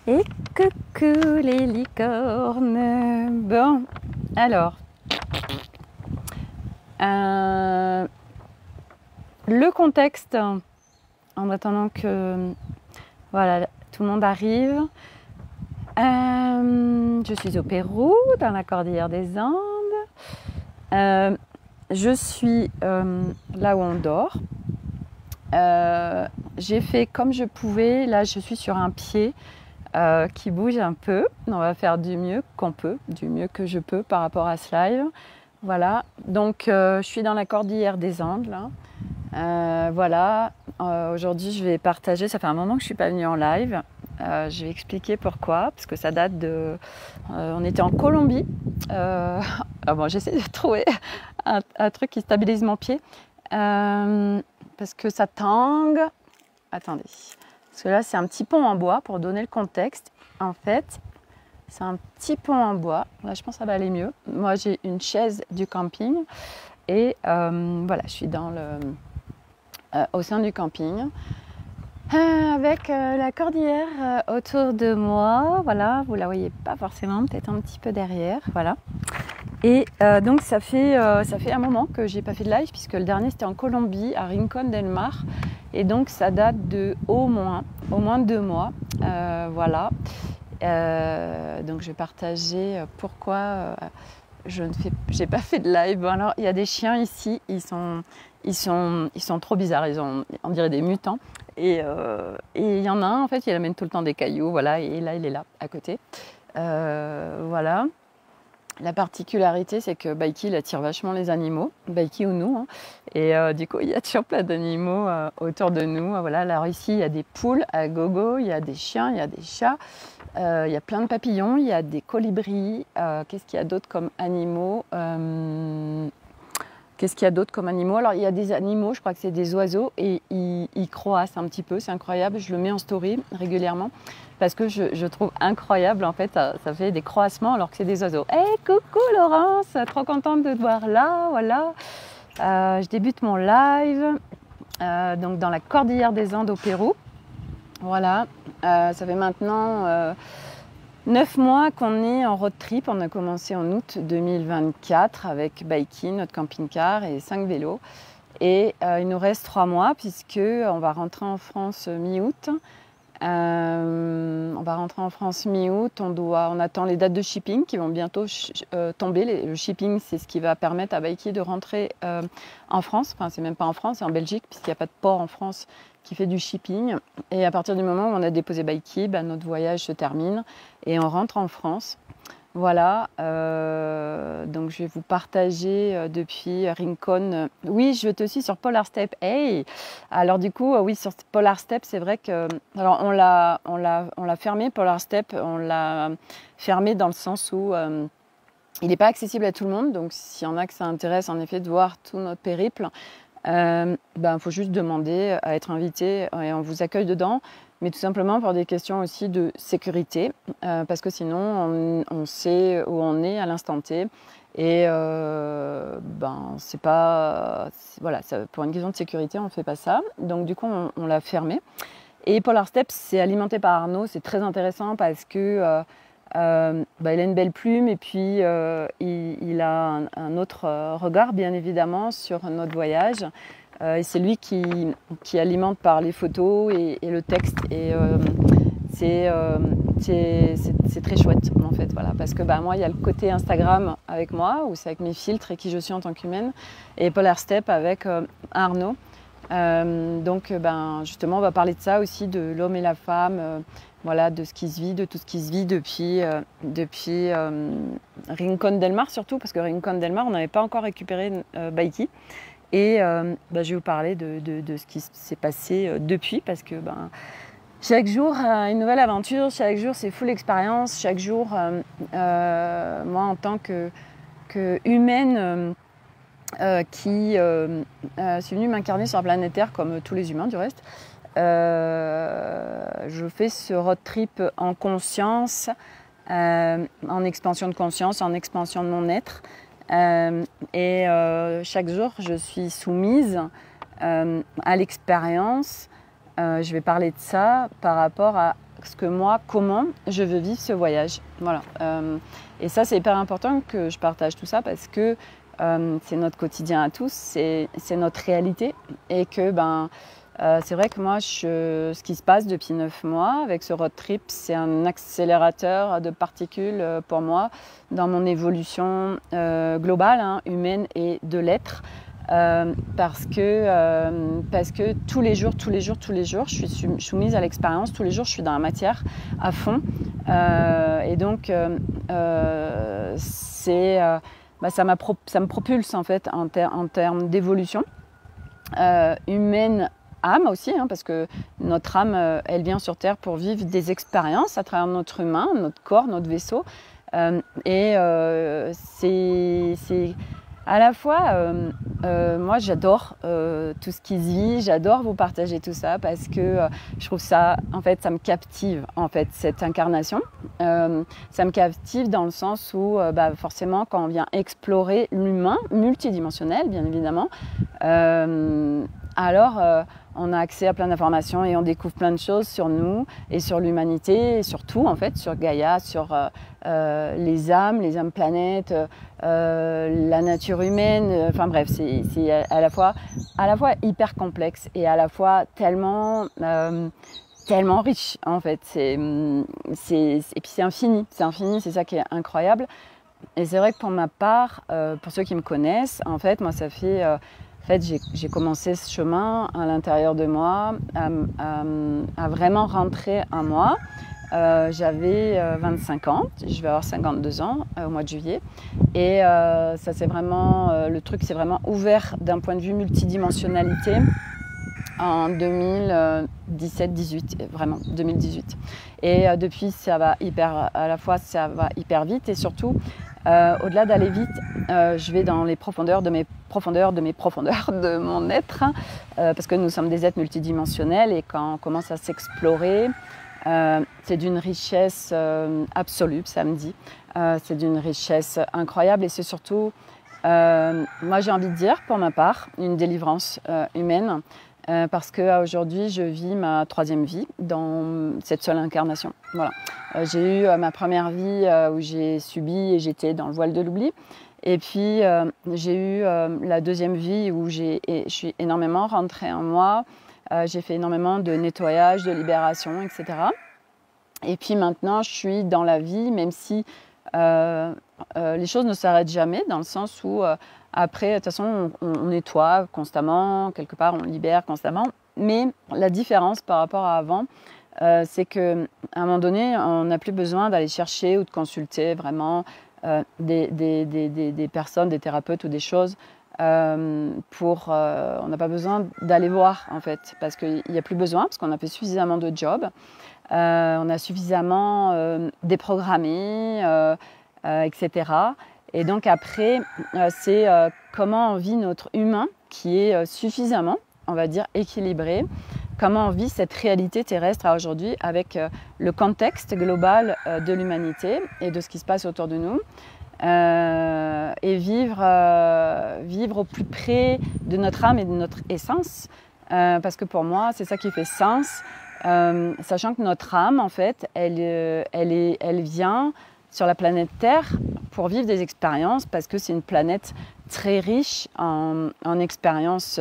Et coucou les licornes. Bon, alors, le contexte, en attendant que voilà, tout le monde arrive. Je suis au Pérou, dans la Cordillère des Andes. Je suis là où on dort. J'ai fait comme je pouvais. Là, je suis sur un pied qui bouge un peu. On va faire du mieux qu'on peut, du mieux que je peux par rapport à ce live. Voilà, donc je suis dans la Cordillère des Andes là. Voilà, aujourd'hui je vais partager, ça fait un moment que je ne suis pas venue en live. Je vais expliquer pourquoi, parce que ça date de... on était en Colombie. Bon, j'essaie de trouver un truc qui stabilise mon pied. Parce que ça tangue. Attendez. Parce que là, c'est un petit pont en bois, pour donner le contexte. En fait, c'est un petit pont en bois. Là, je pense que ça va aller mieux. Moi, j'ai une chaise du camping. Et voilà, je suis au sein du camping. Avec la cordillère autour de moi. Voilà, vous ne la voyez pas forcément, peut-être un petit peu derrière. Voilà. Et donc, ça fait un moment que je n'ai pas fait de live, puisque le dernier, c'était en Colombie, à Rincón del Mar. Et donc, ça date de au moins 2 mois. Voilà. Donc, je vais partager pourquoi je n'ai pas fait de live. Bon, alors, il y a des chiens ici, ils sont trop bizarres, on dirait des mutants. Et il y en a un, en fait, il amène tout le temps des cailloux, voilà, et là, il est là, à côté. Voilà. La particularité, c'est que Baiki, il attire vachement les animaux, Baiki ou nous. Hein. Et du coup, il y a toujours plein d'animaux autour de nous. Voilà. Alors ici, il y a des poules à gogo, il y a des chiens, il y a des chats, il y a plein de papillons, il y a des colibris. Qu'est-ce qu'il y a d'autre comme animaux Alors, il y a des animaux, je crois que c'est des oiseaux, et ils croassent un petit peu, c'est incroyable. Je le mets en story régulièrement, parce que je trouve incroyable, en fait, ça fait des croassements alors que c'est des oiseaux. Hey, coucou Laurence, trop contente de te voir là, voilà. Je débute mon live, donc dans la Cordillère des Andes au Pérou. Voilà, ça fait maintenant 9 mois qu'on est en road trip. On a commencé en août 2024 avec Baiki, notre camping-car, et 5 vélos. Et il nous reste 3 mois puisqu'on va rentrer en France mi-août. On attend les dates de shipping qui vont bientôt tomber. Le shipping, c'est ce qui va permettre à Baiki de rentrer en France. Enfin, c'est même pas en France, c'est en Belgique, puisqu'il n'y a pas de port en France qui fait du shipping. Et à partir du moment où on a déposé Baiki, notre voyage se termine et on rentre en France. Voilà, donc je vais vous partager depuis Rincón. Oui, je te suis sur Polar Step. Hey! Alors du coup, oui, sur Polar Step, c'est vrai que... Alors on l'a fermé, Polar Step, on l'a fermé dans le sens où il n'est pas accessible à tout le monde. Donc s'il y en a que ça intéresse en effet de voir tout notre périple, faut juste demander à être invité et on vous accueille dedans. Mais tout simplement pour des questions aussi de sécurité, parce que sinon on sait où on est à l'instant T. Et c'est pas... Voilà, pour une question de sécurité, on ne fait pas ça. Donc du coup, on l'a fermé. Et Polar Steps, c'est alimenté par Arnaud. C'est très intéressant parce que il a une belle plume et puis il a un autre regard, bien évidemment, sur notre voyage. Et c'est lui qui alimente par les photos et le texte. Et c'est très chouette, en fait. Voilà. Parce que moi, il y a le côté Instagram avec moi, où c'est avec mes filtres et qui je suis en tant qu'humaine. Et Polar Step avec Arnaud. Donc, justement, on va parler de ça aussi, de l'homme et la femme. Voilà, de ce qui se vit, de tout ce qui se vit depuis Rincón del Mar, surtout, parce que Rincón del Mar, on n'avait pas encore récupéré Baiki. Et je vais vous parler de ce qui s'est passé depuis, parce que chaque jour, une nouvelle aventure, chaque jour, c'est full expérience, chaque jour, moi, en tant que humaine qui suis venue m'incarner sur la planète Terre, comme tous les humains du reste, je fais ce road trip en conscience, en expansion de conscience, en expansion de mon être. Et chaque jour, je suis soumise à l'expérience. Je vais parler de ça par rapport à parce que moi, comment je veux vivre ce voyage. Voilà. Et ça, c'est hyper important que je partage tout ça parce que c'est notre quotidien à tous, c'est notre réalité. Et que c'est vrai que moi, ce qui se passe depuis 9 mois avec ce road trip, c'est un accélérateur de particules pour moi dans mon évolution globale, hein, humaine et de l'être. Parce que tous les jours, je suis soumise à l'expérience, tous les jours, je suis dans la matière à fond. Et donc, ça me propulse en fait en termes d'évolution humaine, âme aussi, hein, parce que notre âme, elle vient sur Terre pour vivre des expériences à travers notre humain, notre corps, notre vaisseau. C'est à la fois, moi j'adore tout ce qui se vit, j'adore vous partager tout ça parce que je trouve ça, en fait, ça me captive, en fait, cette incarnation. Ça me captive dans le sens où, forcément, quand on vient explorer l'humain, multidimensionnel, bien évidemment, alors on a accès à plein d'informations et on découvre plein de choses sur nous et sur l'humanité, et sur tout, en fait, sur Gaïa, sur les âmes planètes, la nature humaine, enfin bref, c'est à la fois hyper complexe et à la fois tellement riche, en fait. Et puis c'est infini, c'est ça qui est incroyable. Et c'est vrai que pour ma part, pour ceux qui me connaissent, en fait, moi ça fait... j'ai commencé ce chemin à l'intérieur de moi, à vraiment rentrer en moi. J'avais 25 ans, je vais avoir 52 ans au mois de juillet. Et ça c'est vraiment, le truc s'est vraiment ouvert d'un point de vue multidimensionnalité en 2017-18, vraiment 2018. Et depuis ça va hyper vite et surtout au-delà d'aller vite, je vais dans les profondeurs de mon être, parce que nous sommes des êtres multidimensionnels et quand on commence à s'explorer, c'est d'une richesse absolue, ça me dit. C'est d'une richesse incroyable et c'est surtout, moi j'ai envie de dire pour ma part, une délivrance humaine. Parce qu'aujourd'hui, je vis ma 3e vie dans cette seule incarnation. Voilà. J'ai eu ma première vie où j'ai subi et j'étais dans le voile de l'oubli. Et puis, j'ai eu la 2e vie où je suis énormément rentrée en moi. J'ai fait énormément de nettoyage, de libération, etc. Et puis maintenant, je suis dans la vie, même si les choses ne s'arrêtent jamais, dans le sens où... Après, de toute façon, on nettoie constamment, quelque part, on libère constamment. Mais la différence par rapport à avant, c'est qu'à un moment donné, on n'a plus besoin d'aller chercher ou de consulter vraiment des personnes, des thérapeutes ou des choses. On n'a pas besoin d'aller voir, en fait, parce qu'il n'y a plus besoin, parce qu'on a fait suffisamment de jobs. On a suffisamment déprogrammé, etc. Et donc après, c'est comment on vit notre humain qui est suffisamment, on va dire, équilibré. Comment on vit cette réalité terrestre à aujourd'hui avec le contexte global de l'humanité et de ce qui se passe autour de nous. Et vivre au plus près de notre âme et de notre essence. Parce que pour moi, c'est ça qui fait sens. Sachant que notre âme, en fait, elle vient sur la planète Terre pour vivre des expériences parce que c'est une planète très riche en expériences.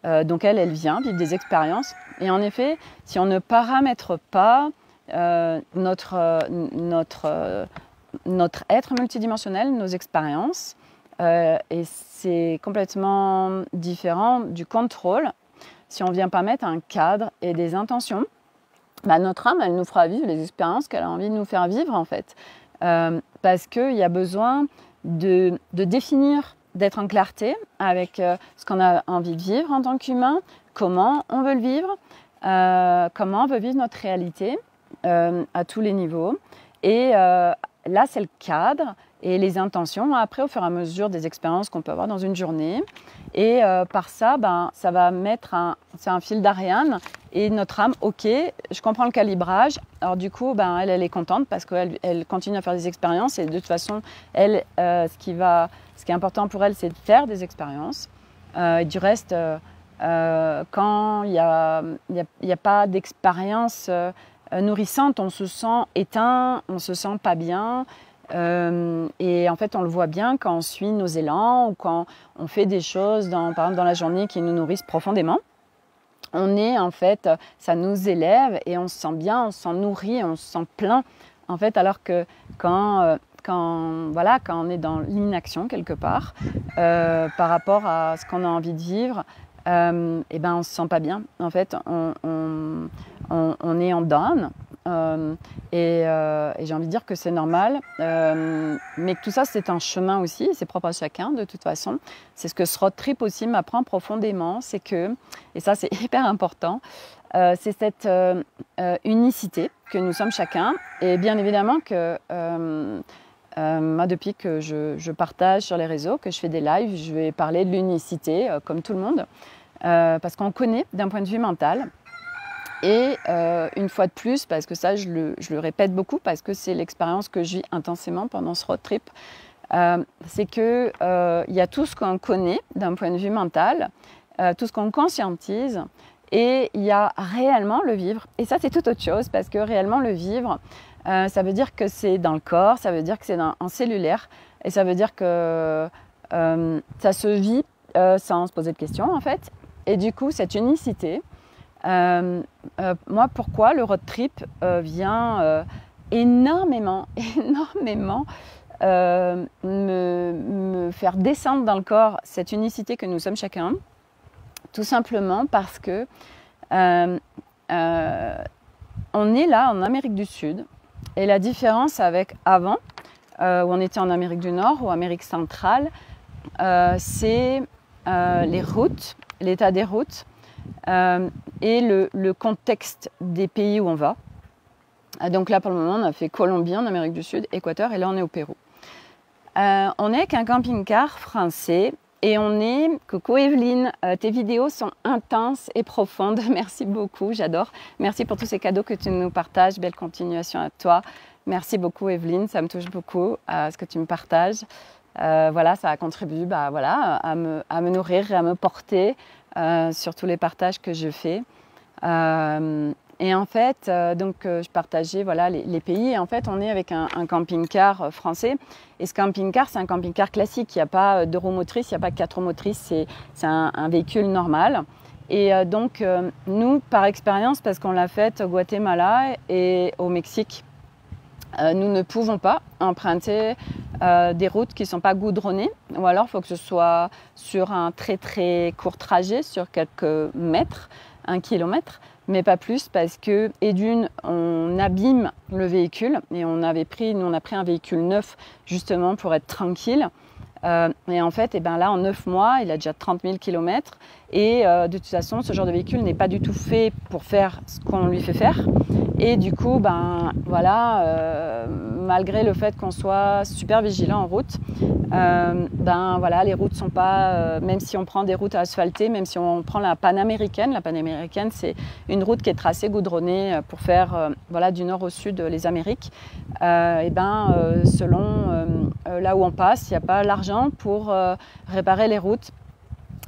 Donc elle vient vivre des expériences. Et en effet, si on ne paramètre pas notre être multidimensionnel, nos expériences, et c'est complètement différent du contrôle, si on ne vient pas mettre un cadre et des intentions, notre âme, elle nous fera vivre les expériences qu'elle a envie de nous faire vivre en fait. Parce qu'il y a besoin de définir, d'être en clarté avec ce qu'on a envie de vivre en tant qu'humain, comment on veut le vivre, comment on veut vivre notre réalité à tous les niveaux. Et là, c'est le cadre et les intentions, après, au fur et à mesure des expériences qu'on peut avoir dans une journée. Et par ça, ça va mettre c'est un fil d'Ariane. Et notre âme, ok, je comprends le calibrage. Alors du coup, elle est contente parce qu'elle continue à faire des expériences. Et de toute façon, elle, ce qui est important pour elle, c'est de faire des expériences. Et du reste, quand il n'y a pas d'expérience nourrissante, on se sent éteint, on se sent pas bien. Et en fait, on le voit bien quand on suit nos élans ou quand on fait des choses, par exemple dans la journée, qui nous nourrissent profondément. On est en fait, ça nous élève et on se sent bien, on se sent nourri, on se sent plein. En fait, alors que quand on est dans l'inaction quelque part, par rapport à ce qu'on a envie de vivre, et ben on se sent pas bien. En fait, on est en down. Et j'ai envie de dire que c'est normal, mais que tout ça c'est un chemin aussi, c'est propre à chacun de toute façon. C'est ce que ce road trip aussi m'apprend profondément, c'est que, et ça c'est hyper important, c'est cette unicité que nous sommes chacun. Et bien évidemment que moi depuis que je partage sur les réseaux, que je fais des lives, je vais parler de l'unicité comme tout le monde, parce qu'on connaît d'un point de vue mental. Et une fois de plus, parce que ça je le répète beaucoup, parce que c'est l'expérience que je vis intensément pendant ce road trip, c'est qu'il y a tout ce qu'on connaît d'un point de vue mental, tout ce qu'on conscientise, et il y a réellement le vivre. Et ça c'est tout autre chose, parce que réellement le vivre, ça veut dire que c'est dans le corps, ça veut dire que c'est en cellulaire, et ça veut dire que ça se vit sans se poser de questions en fait. Et du coup cette unicité, moi, pourquoi le road trip vient énormément me faire descendre dans le corps cette unicité que nous sommes chacun, tout simplement parce que on est là en Amérique du Sud, et la différence avec avant, où on était en Amérique du Nord ou Amérique centrale, c'est les routes, l'état des routes, et le contexte des pays où on va. Donc là pour le moment on a fait Colombie en Amérique du Sud, Équateur, et là on est au Pérou. On est avec un camping-car français et on est... Coucou Evelyne, tes vidéos sont intenses et profondes, merci beaucoup, j'adore. Merci pour tous ces cadeaux que tu nous partages, belle continuation à toi. Merci beaucoup Evelyne, ça me touche beaucoup ce que tu me partages. Voilà, ça contribue à me nourrir et à me porter sur tous les partages que je fais. Et en fait, je partageais les pays. Et en fait, on est avec un camping-car français. Et ce camping-car, c'est un camping-car classique. Il n'y a pas de roues motrices, il n'y a pas de 4 roues motrices. C'est un véhicule normal. Et nous, par expérience, parce qu'on l'a fait au Guatemala et au Mexique, nous ne pouvons pas emprunter des routes qui ne sont pas goudronnées, ou alors il faut que ce soit sur un très très court trajet, sur quelques mètres, 1 kilomètre, mais pas plus, parce que, et d'une, on abîme le véhicule, et nous on a pris un véhicule neuf justement pour être tranquille. Et en fait, là, en 9 mois, il a déjà 30 000 km. Et de toute façon, ce genre de véhicule n'est pas du tout fait pour faire ce qu'on lui fait faire. Et du coup, malgré le fait qu'on soit super vigilant en route, les routes sont pas, même si on prend des routes asphaltées, même si on prend la panaméricaine, c'est une route qui est tracée, goudronnée pour faire du nord au sud les Amériques. Selon là où on passe, il n'y a pas l'argent pour réparer les routes.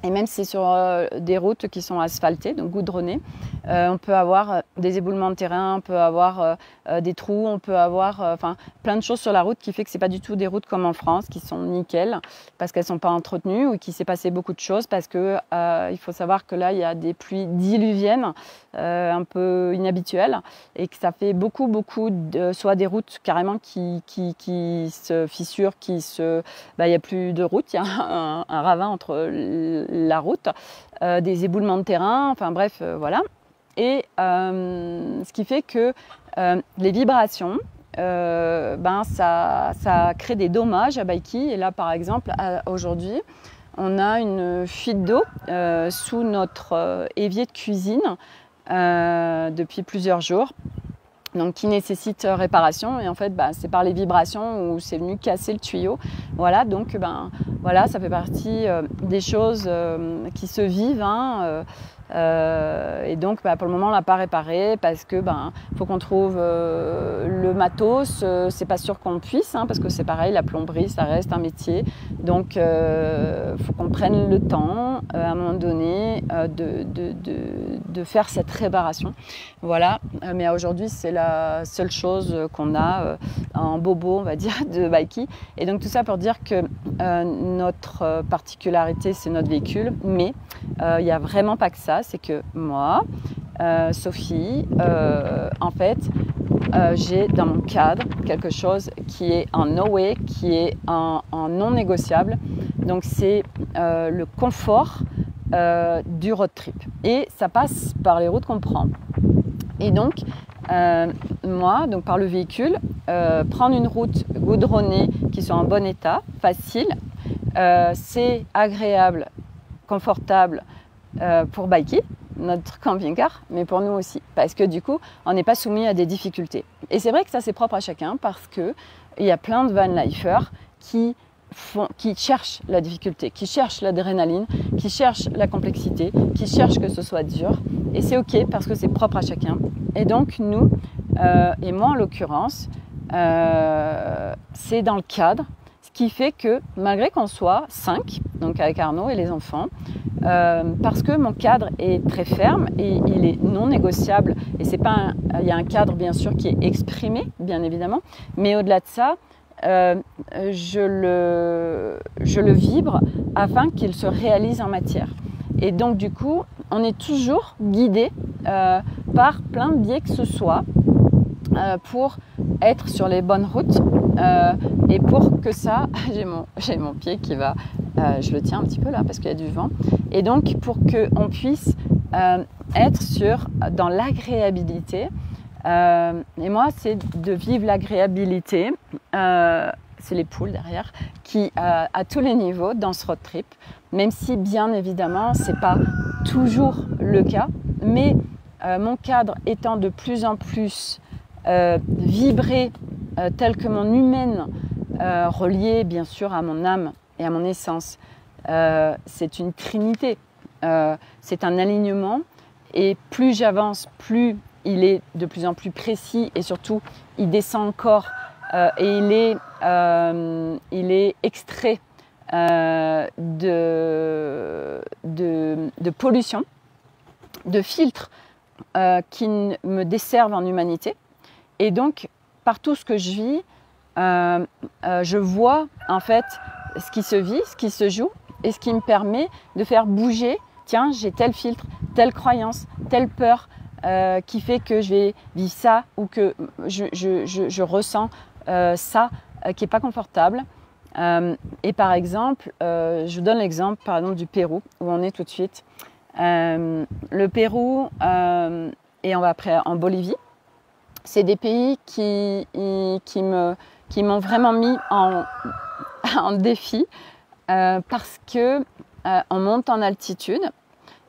Et même si c'est sur des routes qui sont asphaltées, donc goudronnées, on peut avoir des éboulements de terrain, on peut avoir des trous, on peut avoir plein de choses sur la route qui fait que ce n'est pas du tout des routes comme en France, qui sont nickel, parce qu'elles ne sont pas entretenues ou qu'il s'est passé beaucoup de choses, parce que il faut savoir que là, il y a des pluies diluviennes un peu inhabituelles, et que ça fait beaucoup, soit des routes carrément qui se fissurent, il n'y a plus de route, il y a un ravin entre la route, des éboulements de terrain, voilà. Et ce qui fait que les vibrations, ça crée des dommages à Baïki. Et là, par exemple, aujourd'hui, on a une fuite d'eau sous notre évier de cuisine depuis plusieurs jours, donc qui nécessite réparation. Et en fait, c'est par les vibrations où c'est venu casser le tuyau. Voilà, donc ça fait partie des choses qui se vivent. Et donc, pour le moment, on l'a pas réparé parce que faut qu'on trouve le matos. C'est pas sûr qu'on puisse, hein, parce que c'est pareil, la plomberie, ça reste un métier. Donc, faut qu'on prenne le temps, à un moment donné, de faire cette réparation. Voilà. Mais aujourd'hui, c'est la seule chose qu'on a en bobo, on va dire, de Bikey. Et donc, tout ça pour dire que notre particularité, c'est notre véhicule. Mais il n'y a vraiment pas que ça. C'est que moi, Sophie, en fait, j'ai dans mon cadre quelque chose qui est en no way, qui est en non négociable. Donc c'est le confort du road trip. Et ça passe par les routes qu'on prend. Et donc, moi, donc par le véhicule, prendre une route goudronnée qui soit en bon état, facile, c'est agréable, confortable pour Bikey, notre camping-car, mais pour nous aussi, parce que du coup, on n'est pas soumis à des difficultés. Et c'est vrai que ça, c'est propre à chacun, parce qu'il y a plein de van-lifers qui cherchent la difficulté, qui cherchent l'adrénaline, qui cherchent la complexité, qui cherchent que ce soit dur. Et c'est OK, parce que c'est propre à chacun. Et donc, nous, et moi en l'occurrence, c'est dans le cadre, ce qui fait que malgré qu'on soit 5, donc avec Arnaud et les enfants, parce que mon cadre est très ferme et il est non négociable, et c'est pas il y a un cadre bien sûr qui est exprimé, bien évidemment, mais au-delà de ça, je le vibre afin qu'il se réalise en matière. Et donc du coup, on est toujours guidé par plein de biais que ce soit pour être sur les bonnes routes et pour que ça, j'ai mon pied qui va, je le tiens un petit peu là parce qu'il y a du vent, et donc pour qu'on puisse être dans l'agréabilité. Et moi, c'est de vivre l'agréabilité, c'est les poules derrière, qui à tous les niveaux dans ce road trip, même si bien évidemment, c'est pas toujours le cas, mais mon cadre étant de plus en plus vibré tel que mon humaine, relié bien sûr à mon âme et à mon essence, c'est une trinité, c'est un alignement, et plus j'avance, plus il est de plus en plus précis, et surtout il descend encore et il est extrait de pollution, de filtres qui me desservent en humanité. Et donc, par tout ce que je vis, je vois en fait ce qui se vit, ce qui se joue, et ce qui me permet de faire bouger. Tiens, j'ai tel filtre, telle croyance, telle peur qui fait que je vais vivre ça, ou que je ressens ça qui n'est pas confortable. Et par exemple, je vous donne l'exemple par exemple du Pérou, où on est tout de suite. Le Pérou, et on va après en Bolivie, c'est des pays qui m'ont vraiment mis en défi parce que on monte en altitude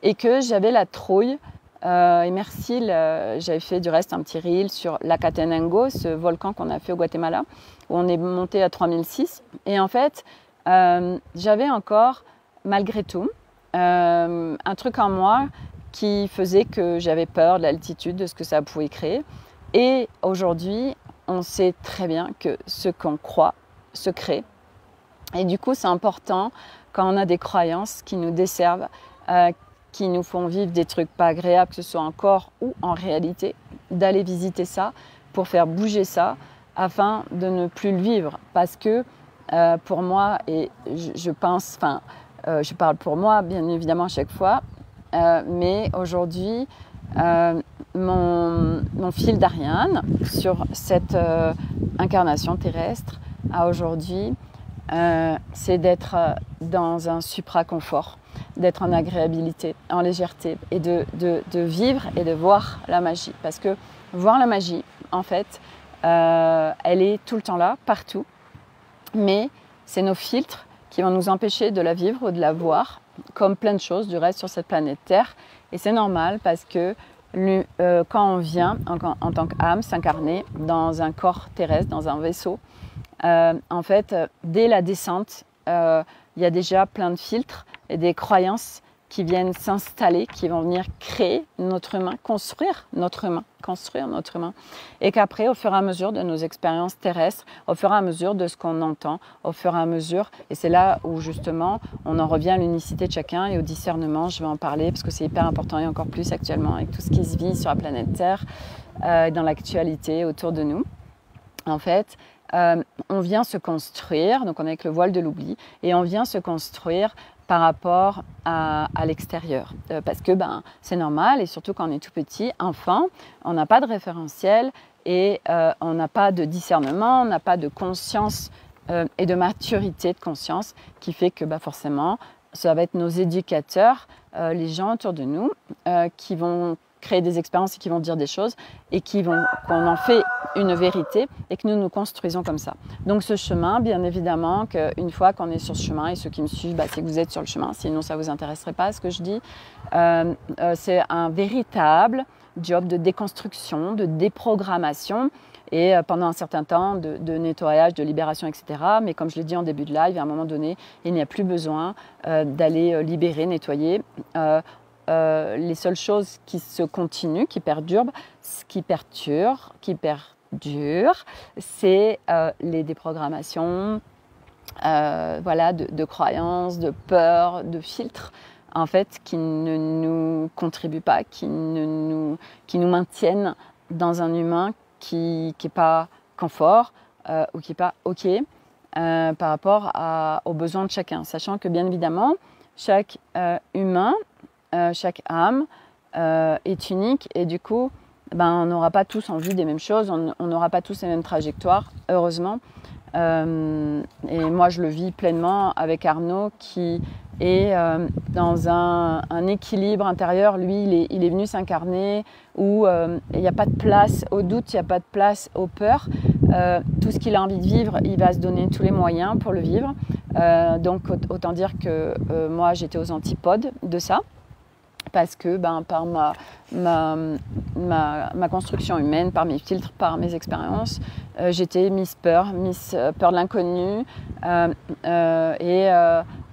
et que j'avais la trouille. Et merci, j'avais fait du reste un petit reel sur l'Acatenango, ce volcan qu'on a fait au Guatemala, où on est monté à 3006. Et en fait, j'avais encore, malgré tout, un truc en moi qui faisait que j'avais peur de l'altitude, de ce que ça pouvait créer. Et aujourd'hui, on sait très bien que ce qu'on croit se crée. Et du coup, c'est important quand on a des croyances qui nous desservent, qui nous font vivre des trucs pas agréables, que ce soit en corps ou en réalité, d'aller visiter ça pour faire bouger ça afin de ne plus le vivre. Parce que pour moi, et je pense, je parle pour moi bien évidemment à chaque fois, mais aujourd'hui, mon fil d'Ariane sur cette incarnation terrestre à aujourd'hui, c'est d'être dans un supra-confort, d'être en agréabilité, en légèreté, et de vivre et de voir la magie. Parce que voir la magie, en fait, elle est tout le temps là, partout, mais c'est nos filtres qui vont nous empêcher de la vivre ou de la voir, comme plein de choses du reste sur cette planète Terre. Et c'est normal parce que quand on vient en tant qu'âme s'incarner dans un corps terrestre, dans un vaisseau, en fait, dès la descente, il y a déjà plein de filtres et des croyances qui viennent s'installer, qui vont venir créer notre humain, construire notre humain. Et qu'après, au fur et à mesure de nos expériences terrestres, au fur et à mesure de ce qu'on entend, au fur et à mesure, et c'est là où justement on en revient à l'unicité de chacun et au discernement, je vais en parler parce que c'est hyper important et encore plus actuellement avec tout ce qui se vit sur la planète Terre, dans l'actualité autour de nous. En fait, on vient se construire, donc on est avec le voile de l'oubli, et on vient se construire par rapport à l'extérieur. Parce que c'est normal, et surtout quand on est tout petit, enfant, on n'a pas de référentiel et on n'a pas de discernement, on n'a pas de conscience et de maturité de conscience qui fait que forcément, ça va être nos éducateurs, les gens autour de nous, qui vont créer des expériences et qui vont dire des choses et qu'on en fait une vérité et que nous nous construisons comme ça. Donc ce chemin, bien évidemment, qu'une fois qu'on est sur ce chemin, et ceux qui me suivent, c'est que vous êtes sur le chemin, sinon ça ne vous intéresserait pas ce que je dis, c'est un véritable job de déconstruction, de déprogrammation et pendant un certain temps de nettoyage, de libération, etc. Mais comme je l'ai dit en début de live, à un moment donné, il n'y a plus besoin d'aller libérer, nettoyer. Les seules choses qui se continuent, qui perdurent, c'est les déprogrammations, de croyances, de peurs, de filtres, en fait, qui ne nous contribuent pas, qui nous maintiennent dans un humain qui n'est pas confort ou qui n'est pas OK par rapport aux besoins de chacun. Sachant que, bien évidemment, chaque humain, chaque âme est unique et du coup, on n'aura pas tous envie des mêmes choses, on n'aura pas tous les mêmes trajectoires, heureusement. Et moi, je le vis pleinement avec Arnaud qui est dans un équilibre intérieur. Lui, il est venu s'incarner où il n'y a pas de place au doute, il n'y a pas de place aux peurs. Tout ce qu'il a envie de vivre, il va se donner tous les moyens pour le vivre. Donc, autant dire que moi, j'étais aux antipodes de ça. Parce que par ma construction humaine, par mes filtres, par mes expériences, j'étais Miss Peur de l'inconnu.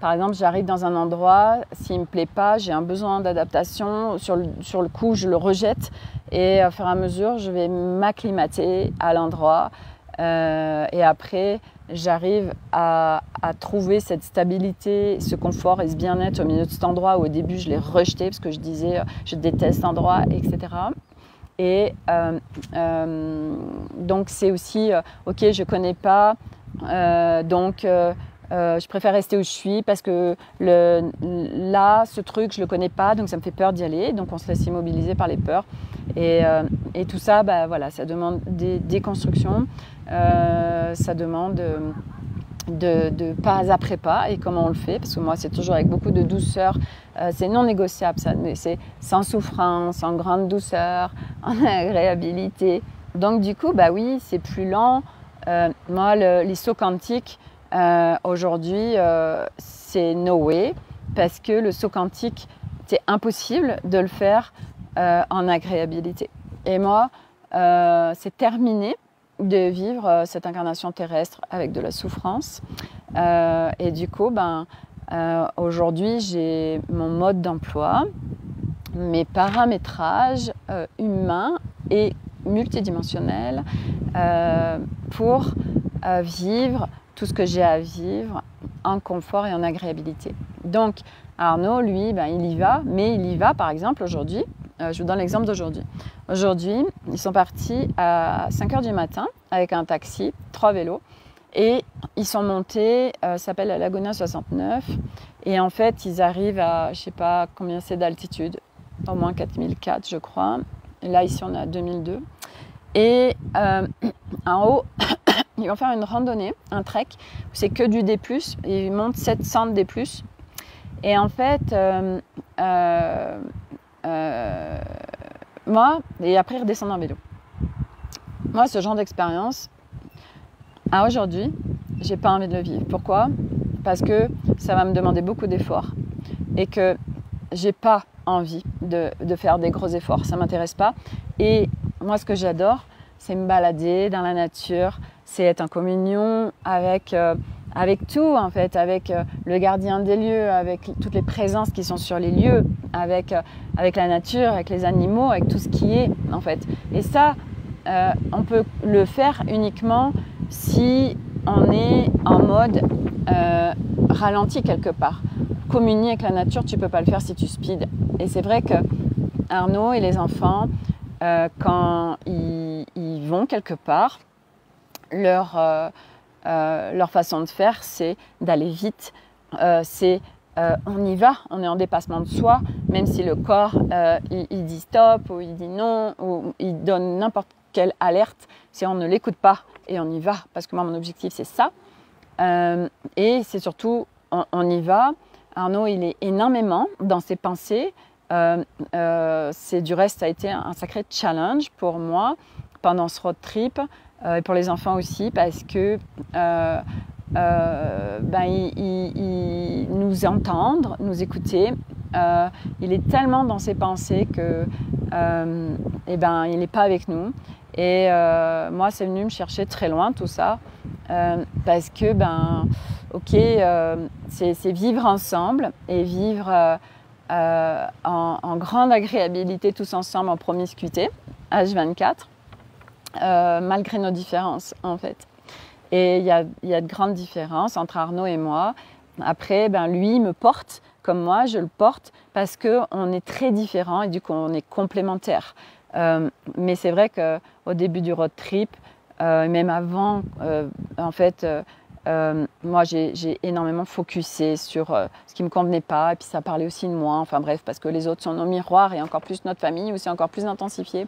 Par exemple, j'arrive dans un endroit, s'il ne me plaît pas, j'ai un besoin d'adaptation, sur le coup, je le rejette. Et au fur et à mesure, je vais m'acclimater à l'endroit. Et après, j'arrive à trouver cette stabilité, ce confort et ce bien-être au milieu de cet endroit où au début je l'ai rejeté parce que je disais je déteste cet endroit, etc. Et donc c'est aussi ok, je connais pas, je préfère rester où je suis parce que ce truc je le connais pas, donc ça me fait peur d'y aller, donc on se laisse immobiliser par les peurs. Et tout ça, ça demande des déconstructions, ça demande de pas après pas. Et comment on le fait? Parce que moi, c'est toujours avec beaucoup de douceur. C'est non négociable, ça, mais c'est sans souffrance, en grande douceur, en agréabilité. Donc du coup, oui, c'est plus lent. Moi, les sauts quantiques, aujourd'hui, c'est no way. Parce que le saut quantique, c'est impossible de le faire en agréabilité. Et moi, c'est terminé de vivre cette incarnation terrestre avec de la souffrance. Et du coup, aujourd'hui, j'ai mon mode d'emploi, mes paramétrages humains et multidimensionnels pour vivre tout ce que j'ai à vivre en confort et en agréabilité. Donc, Arnaud, lui, il y va, mais il y va, par exemple, aujourd'hui. Je vous donne l'exemple d'aujourd'hui. Aujourd'hui, ils sont partis à 5h du matin avec un taxi, 3 vélos, et ils sont montés, ça s'appelle la Laguna 69, et en fait, ils arrivent à, je ne sais pas combien c'est d'altitude, au moins 4004, je crois. Et là, ici, on est à 2002. Et en haut, ils vont faire une randonnée, un trek, c'est que du D+, et ils montent 700 D+. Et en fait, moi, et après ils redescendent en vélo. Moi, ce genre d'expérience, aujourd'hui, j'ai pas envie de le vivre. Pourquoi? Parce que ça va me demander beaucoup d'efforts et que j'ai pas envie de faire des gros efforts. Ça m'intéresse pas. Et moi, ce que j'adore, c'est me balader dans la nature, c'est être en communion avec avec tout en fait, avec le gardien des lieux, avec toutes les présences qui sont sur les lieux, avec la nature, avec les animaux, avec tout ce qui est en fait. Et ça, on peut le faire uniquement si on est en mode ralenti quelque part. Communier avec la nature, tu ne peux pas le faire si tu speed. Et c'est vrai que Arnaud et les enfants, quand ils vont quelque part, leur façon de faire, c'est d'aller vite. On y va, on est en dépassement de soi, même si le corps il dit stop ou il dit non ou il donne n'importe quelle alerte, si on ne l'écoute pas et on y va, parce que moi mon objectif c'est ça. Et c'est surtout on y va. Arnaud il est énormément dans ses pensées. C'est du reste, ça a été un sacré challenge pour moi pendant ce road trip et pour les enfants aussi, parce que ils nous entendent, nous écouter. Il est tellement dans ses pensées que il n'est pas avec nous. Et moi, c'est venu me chercher très loin tout ça, parce que c'est vivre ensemble et vivre en grande agréabilité tous ensemble, en promiscuité, H24, malgré nos différences en fait. Et il y a de grandes différences entre Arnaud et moi. Après, lui me porte comme moi, je le porte parce qu'on est très différents et du coup on est complémentaires. Mais c'est vrai qu'au début du road trip, même avant, en fait, moi j'ai énormément focusé sur ce qui ne me convenait pas, et puis ça parlait aussi de moi, enfin bref, parce que les autres sont nos miroirs et encore plus notre famille où c'est encore plus intensifié.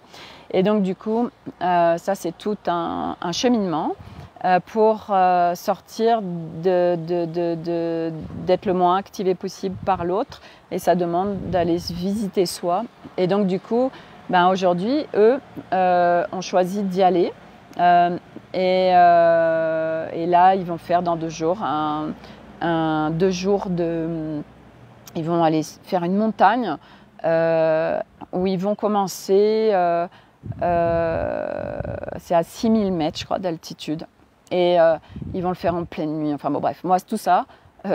Et donc du coup, ça c'est tout un cheminement pour sortir d'être le moins activé possible par l'autre, et ça demande d'aller se visiter soi. Et donc du coup, aujourd'hui, eux ont choisi d'y aller. Et là, ils vont faire dans 2 jours 2 jours de... Ils vont aller faire une montagne où ils vont commencer... c'est à 6000 mètres, je crois, d'altitude. Et ils vont le faire en pleine nuit. Enfin bon, bref, moi, tout ça,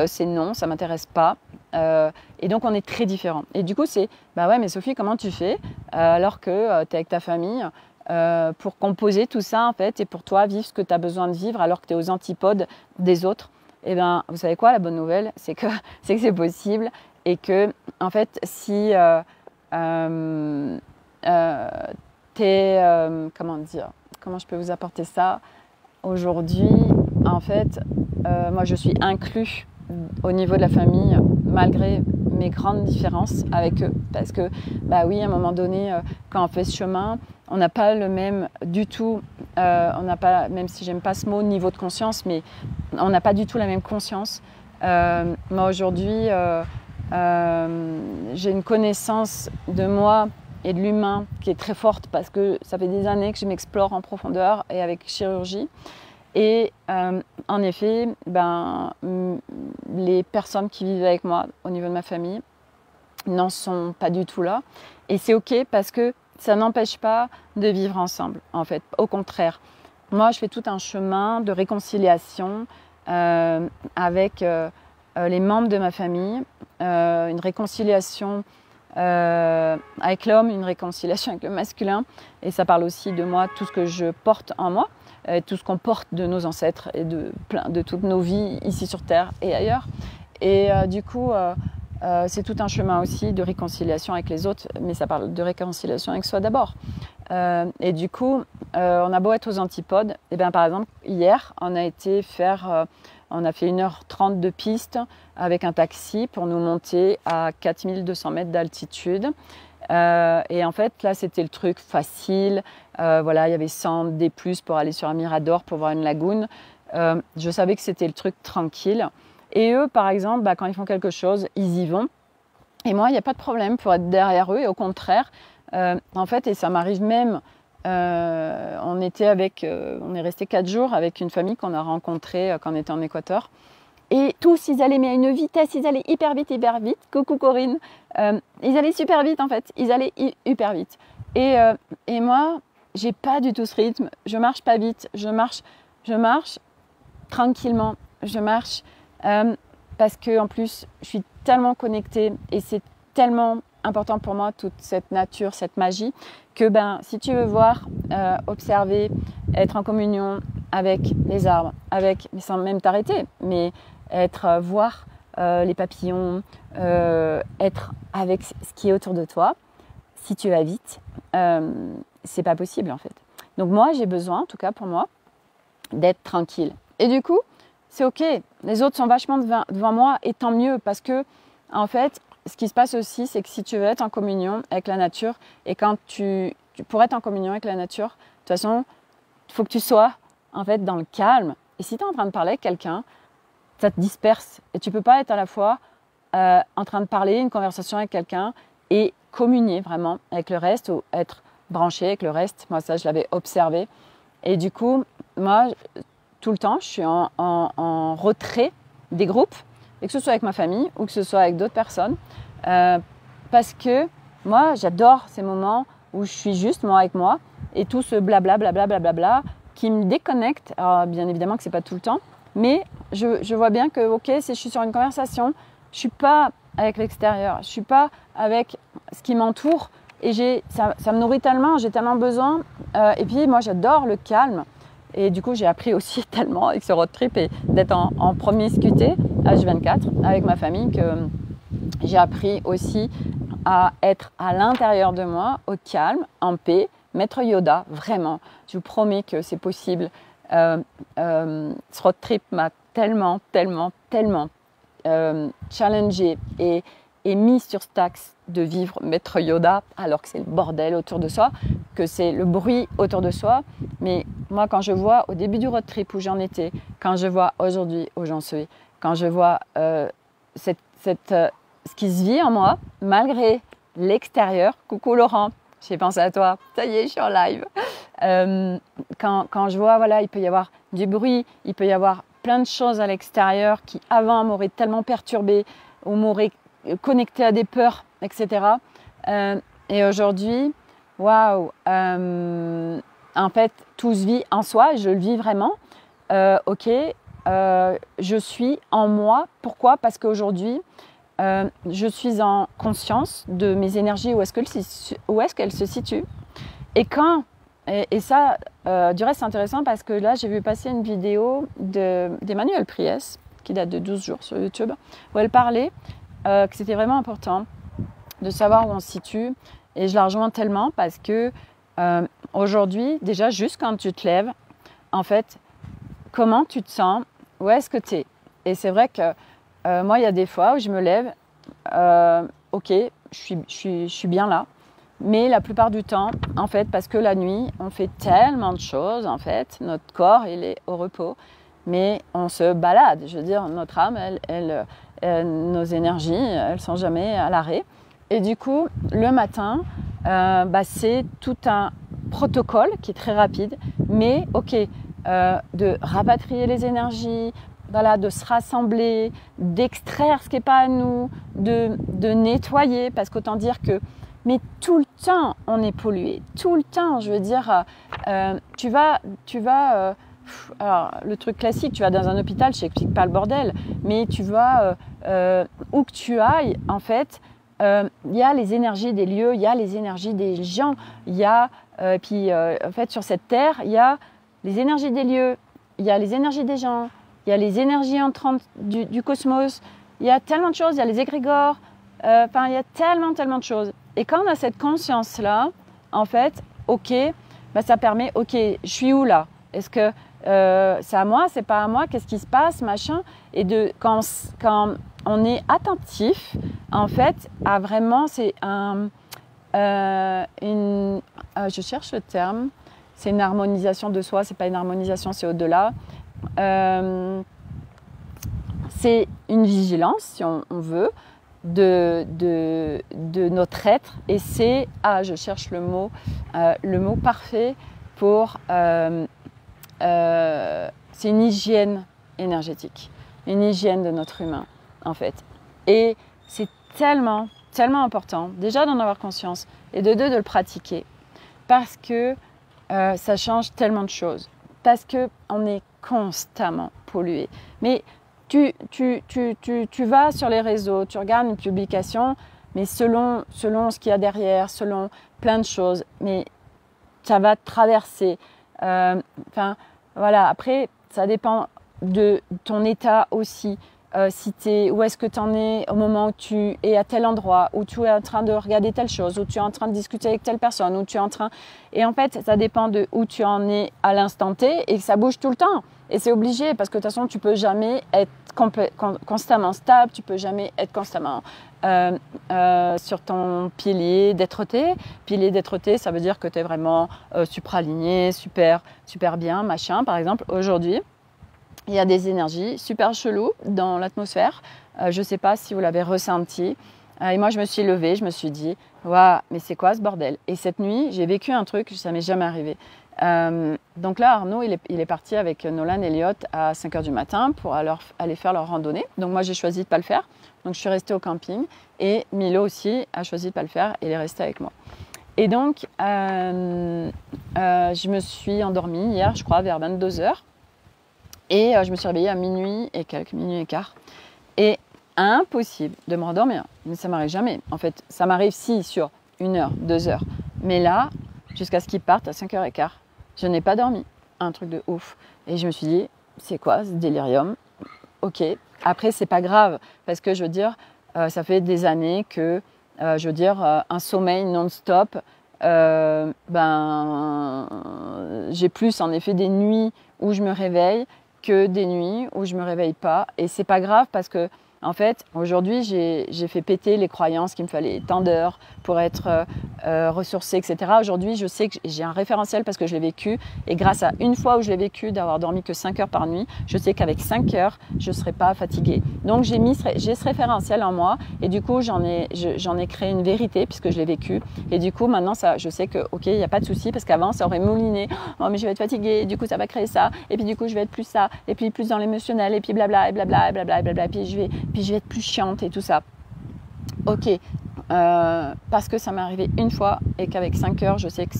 c'est non, ça ne m'intéresse pas. Et donc, on est très différents. Et du coup, c'est, ouais, mais Sophie, comment tu fais alors que tu es avec ta famille pour composer tout ça, en fait, et pour toi, vivre ce que tu as besoin de vivre alors que tu es aux antipodes des autres? Eh bien, vous savez quoi, la bonne nouvelle, c'est que c'est possible, et que, en fait, si comment dire, comment je peux vous apporter ça aujourd'hui, en fait, moi, je suis inclus au niveau de la famille, malgré mes grandes différences avec eux, parce que oui, à un moment donné, quand on fait ce chemin, on n'a pas le même du tout, on n'a pas, même si j'aime pas ce mot, niveau de conscience, mais on n'a pas du tout la même conscience. Moi aujourd'hui, j'ai une connaissance de moi et de l'humain qui est très forte, parce que ça fait des années que je m'explore en profondeur et avec chirurgie. Et en effet, les personnes qui vivent avec moi au niveau de ma famille n'en sont pas du tout là. Et c'est OK, parce que ça n'empêche pas de vivre ensemble, en fait. Au contraire, moi, je fais tout un chemin de réconciliation avec les membres de ma famille, une réconciliation avec l'homme, une réconciliation avec le masculin. Et ça parle aussi de moi, tout ce que je porte en moi, tout ce qu'on porte de nos ancêtres et de toutes nos vies ici sur Terre et ailleurs. Et du coup, c'est tout un chemin aussi de réconciliation avec les autres, mais ça parle de réconciliation avec soi d'abord. Et du coup, on a beau être aux antipodes, et par exemple, hier, on a fait 1h30 de piste avec un taxi pour nous monter à 4200 mètres d'altitude. Et en fait, là, c'était le truc facile. Voilà, il y avait 100 D+, pour aller sur un mirador, pour voir une lagune. Je savais que c'était le truc tranquille. Et eux, par exemple, quand ils font quelque chose, ils y vont. Et moi, il n'y a pas de problème pour être derrière eux. Et au contraire, en fait, et ça m'arrive même, on est resté 4 jours avec une famille qu'on a rencontrée quand on était en Équateur. Et tous, ils allaient mais à une vitesse, ils allaient hyper vite. Coucou Corinne. Ils allaient super vite en fait, ils allaient hyper vite. Et moi, j'ai pas du tout ce rythme. Je marche pas vite, je marche tranquillement. je marche parce que en plus, je suis tellement connectée et c'est tellement important pour moi toute cette nature, cette magie, que si tu veux voir, observer, être en communion avec les arbres, mais sans même t'arrêter, mais voir les papillons, être avec ce qui est autour de toi, si tu vas vite, c'est pas possible en fait. Donc moi, j'ai besoin, en tout cas pour moi, d'être tranquille. Et du coup, c'est ok. Les autres sont vachement devant moi et tant mieux parce que, en fait, ce qui se passe aussi, c'est que si tu veux être en communion avec la nature et quand pour être en communion avec la nature, de toute façon, il faut que tu sois en fait dans le calme. Et si tu es en train de parler avec quelqu'un, ça te disperse et tu peux pas être à la fois en train de parler une conversation avec quelqu'un et communier vraiment avec le reste ou être branché avec le reste. Moi, ça, je l'avais observé. Et du coup, moi, tout le temps, je suis en retrait des groupes, et que ce soit avec ma famille ou que ce soit avec d'autres personnes, parce que moi, j'adore ces moments où je suis juste moi avec moi et tout ce blabla, blabla, blabla, blabla, qui me déconnecte. Alors, bien évidemment que c'est pas tout le temps, mais je vois bien que, ok, si je suis sur une conversation, je suis pas avec l'extérieur, je suis pas avec ce qui m'entoure et ça me nourrit tellement, j'ai tellement besoin. Et puis moi, j'adore le calme. Et du coup, j'ai appris aussi tellement avec ce road trip et d'être en promiscuité H24 avec ma famille que j'ai appris aussi à être à l'intérieur de moi, au calme, en paix. Maître Yoda, vraiment, je vous promets que c'est possible. Ce road trip m'a tellement challengé et mis sur cet axe de vivre Maître Yoda alors que c'est le bordel autour de soi, que c'est le bruit autour de soi. Mais moi, quand je vois au début du road trip où j'en étais, quand je vois aujourd'hui où j'en suis, quand je vois ce qui se vit en moi, malgré l'extérieur, coucou Laurent, j'ai pensé à toi, ça y est, je suis en live. Quand je vois, voilà, il peut y avoir du bruit, il peut y avoir plein de choses à l'extérieur qui avant m'auraient tellement perturbée ou m'auraient connecté à des peurs, etc. Et aujourd'hui, waouh, en fait, tout se vit en soi, je le vis vraiment. Ok, je suis en moi. Pourquoi? Parce qu'aujourd'hui, je suis en conscience de mes énergies, où est-ce qu'elles se situent. Et ça, du reste, c'est intéressant parce que là, j'ai vu passer une vidéo d'Emmanuelle Priess, qui date de 12 jours sur YouTube, où elle parlait que c'était vraiment important de savoir où on se situe. Et je la rejoins tellement parce que aujourd'hui, déjà, juste quand tu te lèves, en fait, comment tu te sens, où est-ce que tu es? Et c'est vrai que moi, il y a des fois où je me lève, ok, je suis bien là. Mais la plupart du temps, en fait, parce que la nuit, on fait tellement de choses, en fait, notre corps, il est au repos, mais on se balade. Je veux dire, notre âme, nos énergies, elles sont jamais à l'arrêt. Et du coup, le matin, c'est tout un protocole qui est très rapide, mais ok, de rapatrier les énergies, voilà, de se rassembler, d'extraire ce qui n'est pas à nous, de nettoyer, parce qu'autant dire que mais tout le temps, on est pollué. Tout le temps, je veux dire, tu vas alors, le truc classique, tu vas dans un hôpital, je t'explique pas le bordel, mais tu vas où que tu ailles, en fait, il y a les énergies des lieux, il y a les énergies des gens, il y a, en fait, sur cette terre, il y a les énergies des lieux, il y a les énergies des gens, il y a les énergies entrantes du cosmos, il y a tellement de choses, il y a les égrégores, il y a tellement de choses. Et quand on a cette conscience-là, en fait, ok, ça permet, ok, je suis où là? Est-ce que c'est à moi, c'est pas à moi? Qu'est-ce qui se passe, machin? Et quand on est attentif, en fait, à vraiment, c'est je cherche le terme, c'est une harmonisation de soi, c'est pas une harmonisation, c'est au-delà. C'est une vigilance, si on veut, de notre être, et c'est, je cherche le mot parfait pour, c'est une hygiène énergétique, une hygiène de notre humain, en fait. Et c'est tellement important, déjà d'en avoir conscience, et de le pratiquer, parce que ça change tellement de choses. parce qu'on est constamment pollué. Mais tu vas sur les réseaux, tu regardes une publication, mais selon ce qu'il y a derrière, selon plein de choses, mais ça va traverser. Enfin, voilà, après, ça dépend de ton état aussi. Où est-ce que tu en es au moment où tu es à tel endroit, où tu es en train de regarder telle chose, où tu es en train de discuter avec telle personne, où tu es en train… Et en fait, ça dépend de où tu en es à l'instant T et que ça bouge tout le temps. Et c'est obligé parce que de toute façon, tu ne peux jamais être constamment stable, tu ne peux jamais être constamment sur ton pilier d'être-té. Pilier d'être-té, ça veut dire que tu es vraiment supraligné, super bien, machin. Par exemple, aujourd'hui, il y a des énergies super cheloues dans l'atmosphère. Je ne sais pas si vous l'avez ressenti. Et moi, je me suis levée, je me suis dit, waouh, mais c'est quoi ce bordel? Et cette nuit, j'ai vécu un truc, ça ne m'est jamais arrivé. Donc là, Arnaud, il est parti avec Nolan et Elliot à 5 h du matin pour aller faire leur randonnée. Donc moi, j'ai choisi de ne pas le faire. Donc je suis restée au camping. Et Milo aussi a choisi de ne pas le faire et il est resté avec moi. Et donc, je me suis endormie hier, je crois, vers 22 h. Et je me suis réveillée à minuit et quart. Et impossible de me rendormir. Mais ça m'arrive jamais. En fait, ça m'arrive si sur 1 heure, 2 heures. Mais là, jusqu'à ce qu'ils partent à 5 h 15, je n'ai pas dormi. Un truc de ouf. Et je me suis dit, c'est quoi ce délirium? Ok. Après, c'est pas grave. Parce que je veux dire, ça fait des années que, un sommeil non-stop, j'ai plus en effet des nuits où je me réveille que des nuits où je ne me réveille pas. Et c'est pas grave parce que, en fait, aujourd'hui, j'ai fait péter les croyances qu'il me fallait tant d'heures pour être ressourcée, etc. Aujourd'hui, je sais que j'ai un référentiel parce que je l'ai vécu. Et grâce à une fois où je l'ai vécu, d'avoir dormi que 5 heures par nuit, je sais qu'avec 5 heures, je ne serai pas fatiguée. Donc, j'ai ce référentiel en moi. Et du coup, j'en ai créé une vérité puisque je l'ai vécu. Et du coup, maintenant, je sais que, ok, il n'y a pas de souci parce qu'avant, ça aurait mouliné. Oh, mais je vais être fatiguée. Et du coup, ça va créer ça. Et puis, du coup, je vais être plus ça. Et puis, plus dans l'émotionnel. Et puis, blabla, et blabla, et blabla, et blabla. Et puis, je vais être plus chiante et tout ça. Ok, parce que ça m'est arrivé une fois et qu'avec 5 heures, je sais que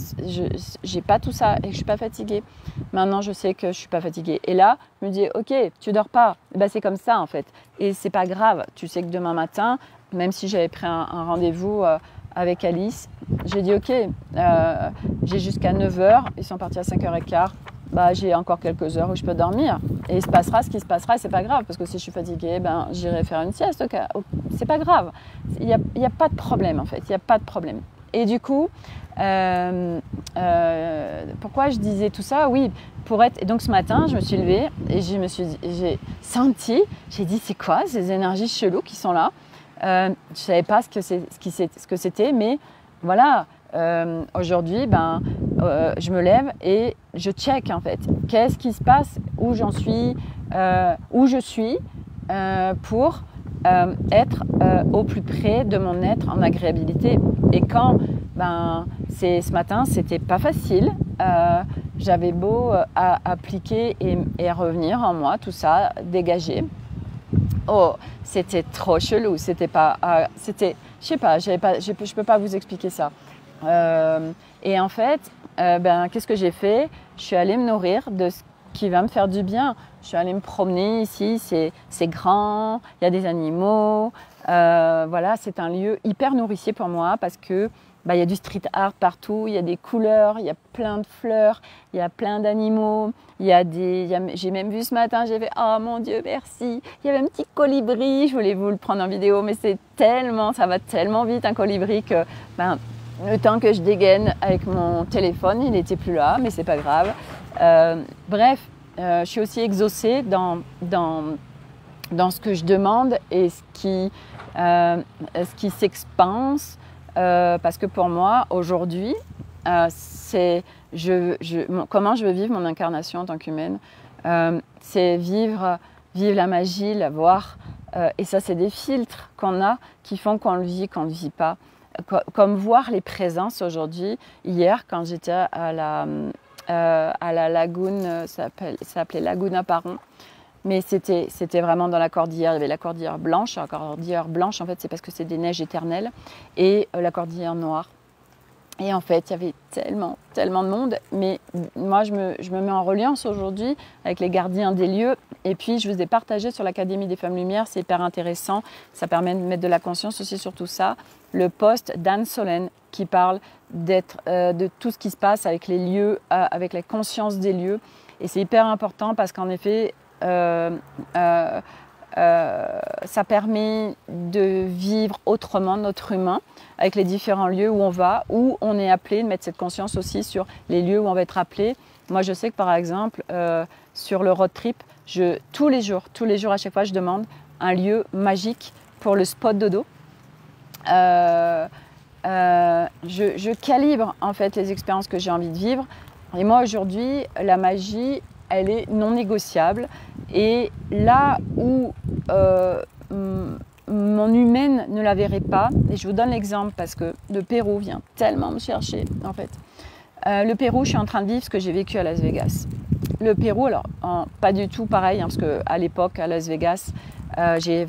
j'ai pas tout ça et que je suis pas fatiguée. Maintenant, je sais que je suis pas fatiguée. Et là, je me dis, ok, tu dors pas. Ben, c'est comme ça en fait. Et c'est pas grave. Tu sais que demain matin, même si j'avais pris un rendez-vous avec Alice, j'ai dit, ok, j'ai jusqu'à 9 heures. Ils sont partis à 5 h 15. Bah, j'ai encore quelques heures où je peux dormir. Et il se passera ce qui se passera et c'est pas grave. Parce que si je suis fatiguée, ben, j'irai faire une sieste. Okay. C'est pas grave. Il n'y a pas de problème en fait. Il n'y a pas de problème. Et du coup, pourquoi je disais tout ça? Oui, et donc ce matin, je me suis levée et j'ai senti, j'ai dit c'est quoi ces énergies cheloues qui sont là? Je ne savais pas ce que c'était, mais voilà. Aujourd'hui, je me lève et je check en fait. Qu'est-ce qui se passe, où j'en suis, où je suis pour être au plus près de mon être en agréabilité. Et quand, ce matin, c'était pas facile. J'avais beau appliquer et revenir en moi, tout ça, dégager. Oh, c'était trop chelou. Je sais pas, je peux pas vous expliquer ça. Et en fait, qu'est-ce que j'ai fait? Je suis allée me nourrir de ce qui va me faire du bien. Je suis allée me promener ici, c'est grand, il y a des animaux. Voilà, c'est un lieu hyper nourricier pour moi parce que il y a du street art partout, il y a des couleurs, il y a plein de fleurs, il y a plein d'animaux. J'ai même vu ce matin, j'ai fait « Oh mon Dieu, merci !» Il y avait un petit colibri, je voulais vous le prendre en vidéo, mais ça va tellement vite un colibri que… le temps que je dégaine avec mon téléphone, il n'était plus là, mais c'est pas grave. Bref, je suis aussi exaucée dans ce que je demande et ce qui s'expanse. Parce que pour moi, aujourd'hui, comment je veux vivre mon incarnation en tant qu'humaine. C'est vivre la magie, la voir. Et ça, c'est des filtres qu'on a qui font qu'on le vit, qu'on ne le vit pas. Comme voir les présences aujourd'hui. Hier, quand j'étais à la lagune, ça s'appelait Laguna Paron, mais c'était vraiment dans la cordillère. Il y avait la cordillère blanche. La cordillère blanche, en fait, c'est parce que c'est des neiges éternelles, et la cordillère noire. Et en fait, il y avait tellement, tellement de monde. Mais moi, je me mets en reliance aujourd'hui avec les gardiens des lieux. Et puis, je vous ai partagé sur l'Académie des Femmes Lumière. C'est hyper intéressant. Ça permet de mettre de la conscience aussi sur tout ça. Le post d'Anne Solène qui parle de tout ce qui se passe avec les lieux, avec la conscience des lieux. Et c'est hyper important parce qu'en effet, ça permet de vivre autrement notre humain avec les différents lieux où on va, où on est appelé de mettre cette conscience aussi sur les lieux où on va être appelé. Moi, je sais que par exemple, sur le road trip, tous les jours, à chaque fois, je demande un lieu magique pour le spot dodo. Je calibre en fait les expériences que j'ai envie de vivre. Et moi, aujourd'hui, la magie, elle est non négociable. Et là où mon humaine ne la verrait pas, et je vous donne l'exemple parce que le Pérou vient tellement me chercher en fait. Le Pérou, je suis en train de vivre ce que j'ai vécu à Las Vegas. Le Pérou, alors pas du tout pareil, parce qu'à l'époque à Las Vegas, j'ai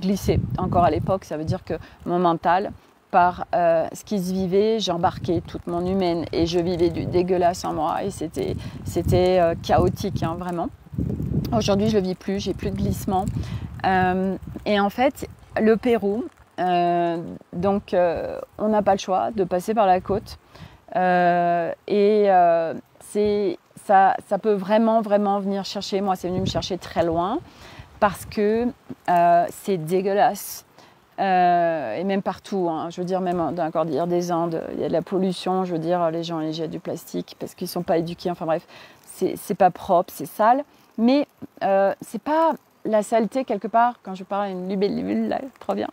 glissé encore à l'époque. Ça veut dire que mon mental, par ce qui se vivait, j'embarquais toute mon humaine et je vivais du dégueulasse en moi et c'était chaotique, hein, vraiment. Aujourd'hui, je ne le vis plus, j'ai plus de glissement. Et en fait, le Pérou, on n'a pas le choix de passer par la côte. Ça peut vraiment, vraiment venir chercher. Moi, c'est venu me chercher très loin parce que c'est dégueulasse. Et même partout, hein, je veux dire, même dans la cordillère des Andes, il y a de la pollution. Je veux dire, les gens ils jettent du plastique parce qu'ils ne sont pas éduqués. Enfin bref, c'est pas propre, c'est sale. Mais c'est pas la saleté quelque part, quand je parle d'une libellule, là, trop bien.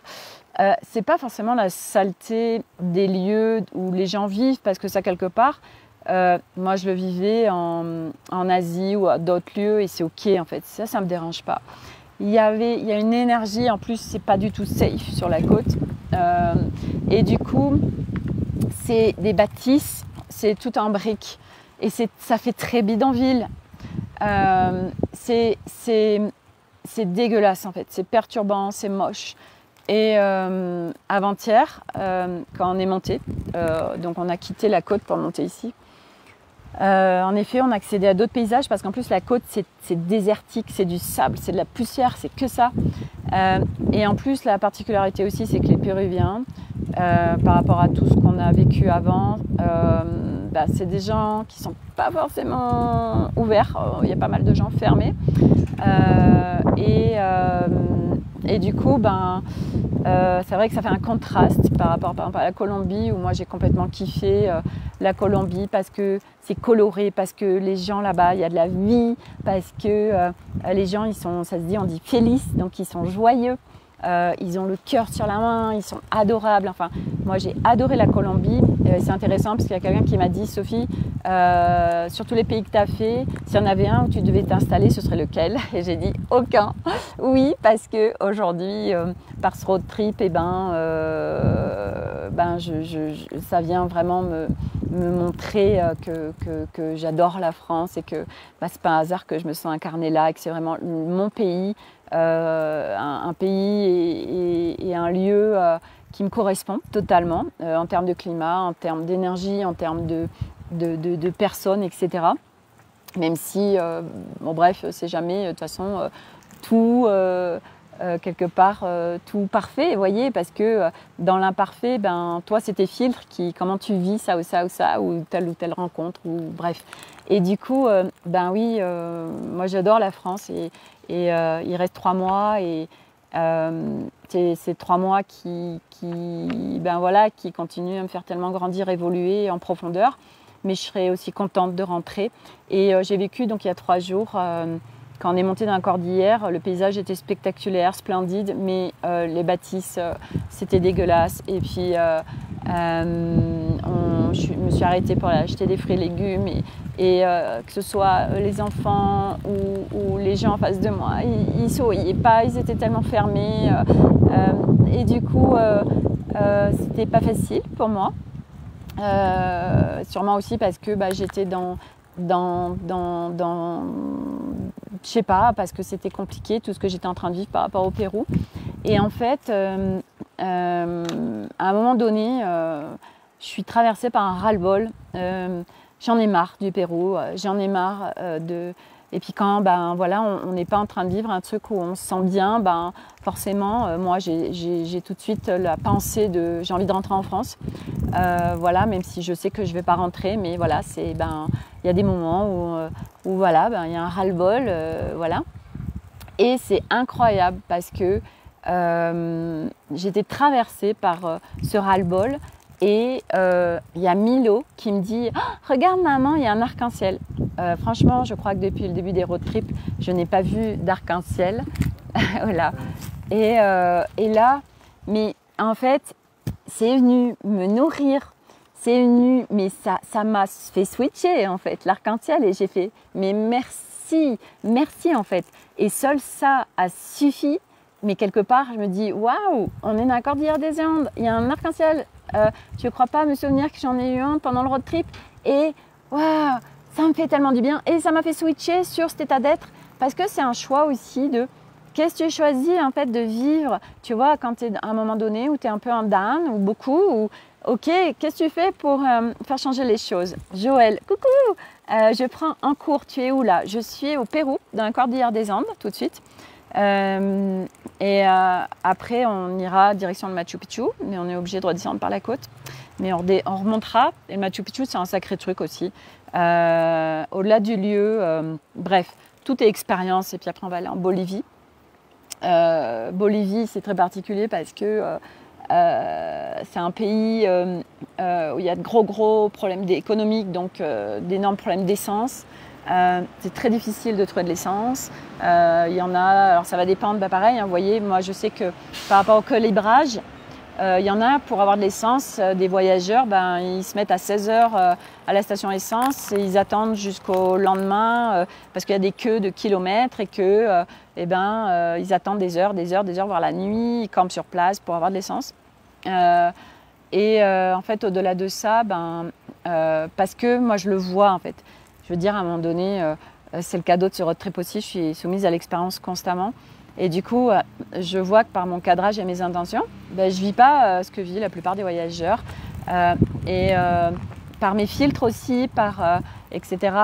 C'est pas forcément la saleté des lieux où les gens vivent, parce que ça, quelque part, moi je le vivais en Asie ou à d'autres lieux et c'est ok en fait. Ça me dérange pas. Il y a une énergie, en plus, c'est pas du tout safe sur la côte. Et du coup, c'est des bâtisses, c'est tout en briques. Et ça fait très bidonville. C'est dégueulasse en fait, c'est perturbant, c'est moche. Et avant-hier, quand on est monté, donc on a quitté la côte pour monter ici, en effet on a accédé à d'autres paysages parce qu'en plus la côte c'est désertique, c'est du sable, c'est de la poussière, c'est que ça. Et en plus la particularité aussi c'est que les Péruviens, par rapport à tout ce qu'on a vécu avant, c'est des gens qui sont pas forcément ouverts, il y a pas mal de gens fermés. Et du coup, c'est vrai que ça fait un contraste par rapport à la Colombie où moi j'ai complètement kiffé la Colombie parce que c'est coloré, parce que les gens là-bas, il y a de la vie, parce que les gens, ça se dit, on dit feliz, donc ils sont joyeux. Ils ont le cœur sur la main, ils sont adorables. Enfin, moi j'ai adoré la Colombie. C'est intéressant parce qu'il y a quelqu'un qui m'a dit, Sophie, sur tous les pays que tu as fait, s'il y en avait un où tu devais t'installer, ce serait lequel? Et j'ai dit aucun. Oui, parce que aujourd'hui, par ce road trip, ça vient vraiment me montrer que j'adore la France et que c'est pas un hasard que je me sens incarnée là et que c'est vraiment mon pays. Un pays et un lieu qui me correspond totalement en termes de climat, en termes d'énergie, en termes de personnes, etc. Même si, bref, c'est jamais de toute façon tout quelque part tout parfait, vous voyez, parce que dans l'imparfait, toi c'est tes filtres comment tu vis ça ou ça ou ça, ou telle rencontre, ou bref. Et du coup, oui, moi j'adore la France et il reste 3 mois et c'est ces 3 mois qui continuent à me faire tellement grandir, évoluer en profondeur. Mais je serais aussi contente de rentrer. Et j'ai vécu donc il y a 3 jours, quand on est monté dans la cordillère, le paysage était spectaculaire, splendide, mais les bâtisses, c'était dégueulasse. Et puis je me suis arrêtée pour aller acheter des fruits et légumes et que ce soit les enfants ou les gens en face de moi, ils souriaient pas, ils étaient tellement fermés. Et du coup, c'était pas facile pour moi. Sûrement aussi parce que j'étais dans je sais pas, parce que c'était compliqué tout ce que j'étais en train de vivre par rapport au Pérou. Et en fait, à un moment donné, je suis traversée par un ras-le-bol. J'en ai marre du Pérou, j'en ai marre de... Et puis quand voilà, on n'est pas en train de vivre un truc où on se sent bien, forcément, moi j'ai tout de suite la pensée de j'ai envie de rentrer en France. Voilà, même si je sais que je ne vais pas rentrer, mais voilà, il y a des moments où voilà, il y a un ras-le-bol, voilà. Et c'est incroyable parce que j'ai été traversée par ce ras-le-bol. Et il y a Milo qui me dit oh, « Regarde maman, il y a un arc-en-ciel ». Franchement, je crois que depuis le début des road trips, je n'ai pas vu d'arc-en-ciel. Voilà. Et là, mais en fait, c'est venu me nourrir. C'est venu, mais ça m'a fait switcher en fait, l'arc-en-ciel. Et j'ai fait « Mais merci, merci en fait ». Et seul ça a suffi. Mais quelque part, je me dis « Waouh, on est dans la Cordillère des Andes, il y a un arc-en-ciel ». Je ne crois pas me souvenir que j'en ai eu un pendant le road trip et waouh, ça me fait tellement du bien et ça m'a fait switcher sur cet état d'être parce que c'est un choix aussi de qu'est-ce que tu choisis en fait de vivre, tu vois, quand tu es à un moment donné où tu es un peu en down ou beaucoup ou ok, qu'est-ce que tu fais pour faire changer les choses? Joël, coucou, je prends un cours, tu es où là? Je suis au Pérou, dans la Cordillère des Andes tout de suite. Après, on ira direction le Machu Picchu, mais on est obligé de redescendre par la côte. Mais on remontera. Et le Machu Picchu, c'est un sacré truc aussi. Au-delà du lieu, bref, tout est expérience. Et puis après, on va aller en Bolivie. Bolivie, c'est très particulier parce que c'est un pays où il y a de gros problèmes économiques, donc d'énormes problèmes d'essence. C'est très difficile de trouver de l'essence. Il y en a, alors ça va dépendre, pareil, hein, vous voyez, moi je sais que par rapport au calibrage, il y en a pour avoir de l'essence, des voyageurs, ils se mettent à 16 heures à la station essence et ils attendent jusqu'au lendemain parce qu'il y a des queues de kilomètres et que ils attendent des heures, voire la nuit, ils campent sur place pour avoir de l'essence. En fait, au-delà de ça, parce que moi je le vois en fait. Je veux dire, à un moment donné, c'est le cadeau de ce road trip aussi, je suis soumise à l'expérience constamment. Et du coup, je vois que par mon cadrage et mes intentions, je ne vis pas ce que vivent la plupart des voyageurs. Par mes filtres aussi, etc.,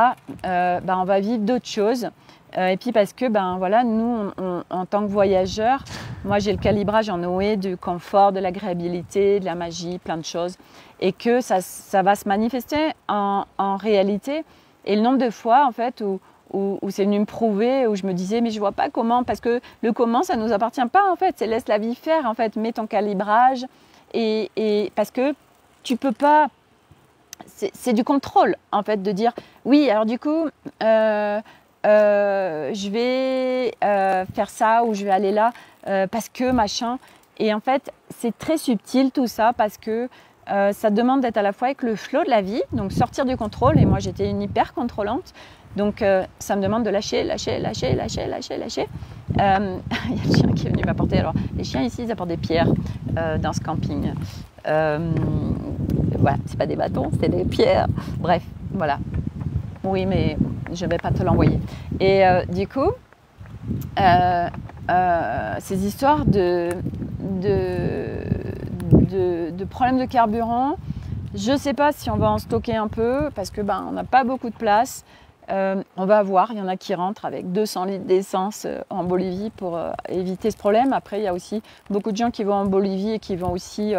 on va vivre d'autres choses. Et puis parce que voilà, nous, en tant que voyageurs, moi j'ai le calibrage en OE du confort, de l'agréabilité, de la magie, plein de choses. Et que ça va se manifester en réalité. Et le nombre de fois, en fait, où c'est venu me prouver, où je me disais, mais je vois pas comment, parce que le comment, ça nous appartient pas, en fait. C'est laisse la vie faire, en fait. Mets ton calibrage. Et parce que tu peux pas... C'est du contrôle, en fait, de dire, oui, alors du coup, je vais faire ça ou je vais aller là parce que machin. Et en fait, c'est très subtil tout ça parce que ça demande d'être à la fois avec le flow de la vie, donc sortir du contrôle. Et moi, j'étais une hyper contrôlante. Donc, ça me demande de lâcher. Il y a le chien qui est venu m'apporter. Alors, les chiens ici, ils apportent des pierres dans ce camping. Voilà, c'est pas des bâtons, c'est des pierres. Bref, voilà. Oui, mais je vais pas te l'envoyer. Et du coup, ces histoires de problèmes de carburant, je sais pas si on va en stocker un peu parce que on n'a pas beaucoup de place. On va voir, il y en a qui rentrent avec 200 litres d'essence en Bolivie pour éviter ce problème. Après, il y a aussi beaucoup de gens qui vont en Bolivie et qui vont aussi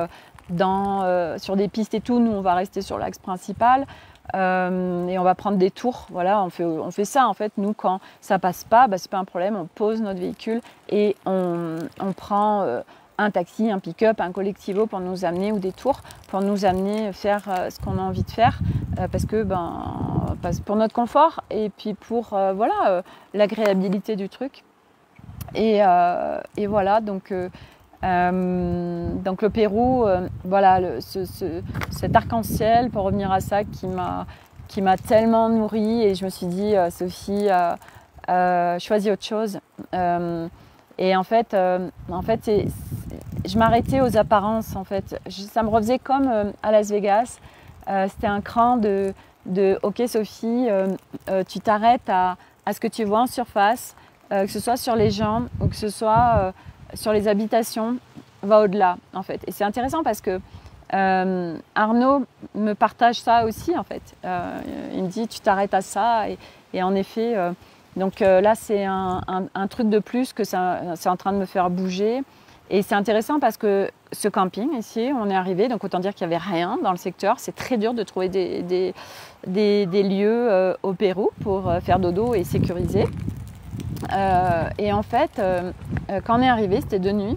sur des pistes et tout. Nous, on va rester sur l'axe principal et on va prendre des tours. Voilà, on fait ça en fait. Nous, quand ça passe pas, c'est pas un problème. On pose notre véhicule et on prend un taxi, un pick-up, un collectivo pour nous amener ou des tours pour nous amener faire ce qu'on a envie de faire parce que pour notre confort et puis pour l'agréabilité du truc et voilà donc le Pérou voilà cet arc-en-ciel pour revenir à ça qui m'a tellement nourrie et je me suis dit Sophie choisis autre chose et en fait je m'arrêtais aux apparences en fait. Ça me refaisait comme à Las Vegas. C'était un cran de ok Sophie, tu t'arrêtes à ce que tu vois en surface, que ce soit sur les gens ou que ce soit sur les habitations, va au-delà en fait. Et c'est intéressant parce que Arnaud me partage ça aussi en fait. Il me dit tu t'arrêtes à ça et en effet, donc là c'est un truc de plus que c'est en train de me faire bouger. Et c'est intéressant parce que ce camping ici, on est arrivé, donc autant dire qu'il n'y avait rien dans le secteur. C'est très dur de trouver des lieux au Pérou pour faire dodo et sécuriser. Et en fait, quand on est arrivé, c'était de nuit.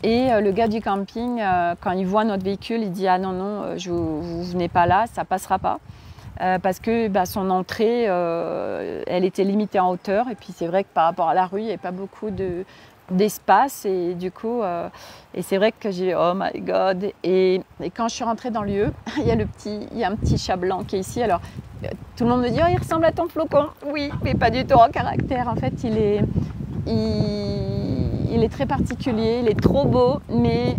Et le gars du camping, quand il voit notre véhicule, il dit « Ah non, non, vous venez pas là, ça passera pas ». Parce que son entrée, elle était limitée en hauteur. Et puis c'est vrai que par rapport à la rue, il n'y avait pas beaucoup d'espace. Et du coup, et c'est vrai que j'ai dit « Oh my God ». Et quand je suis rentrée dans le lieu, il y a un petit chat blanc qui est ici. Alors tout le monde me dit « Oh, il ressemble à ton flocon ». Oui, mais pas du tout en caractère. En fait, il est très particulier, il est trop beau, mais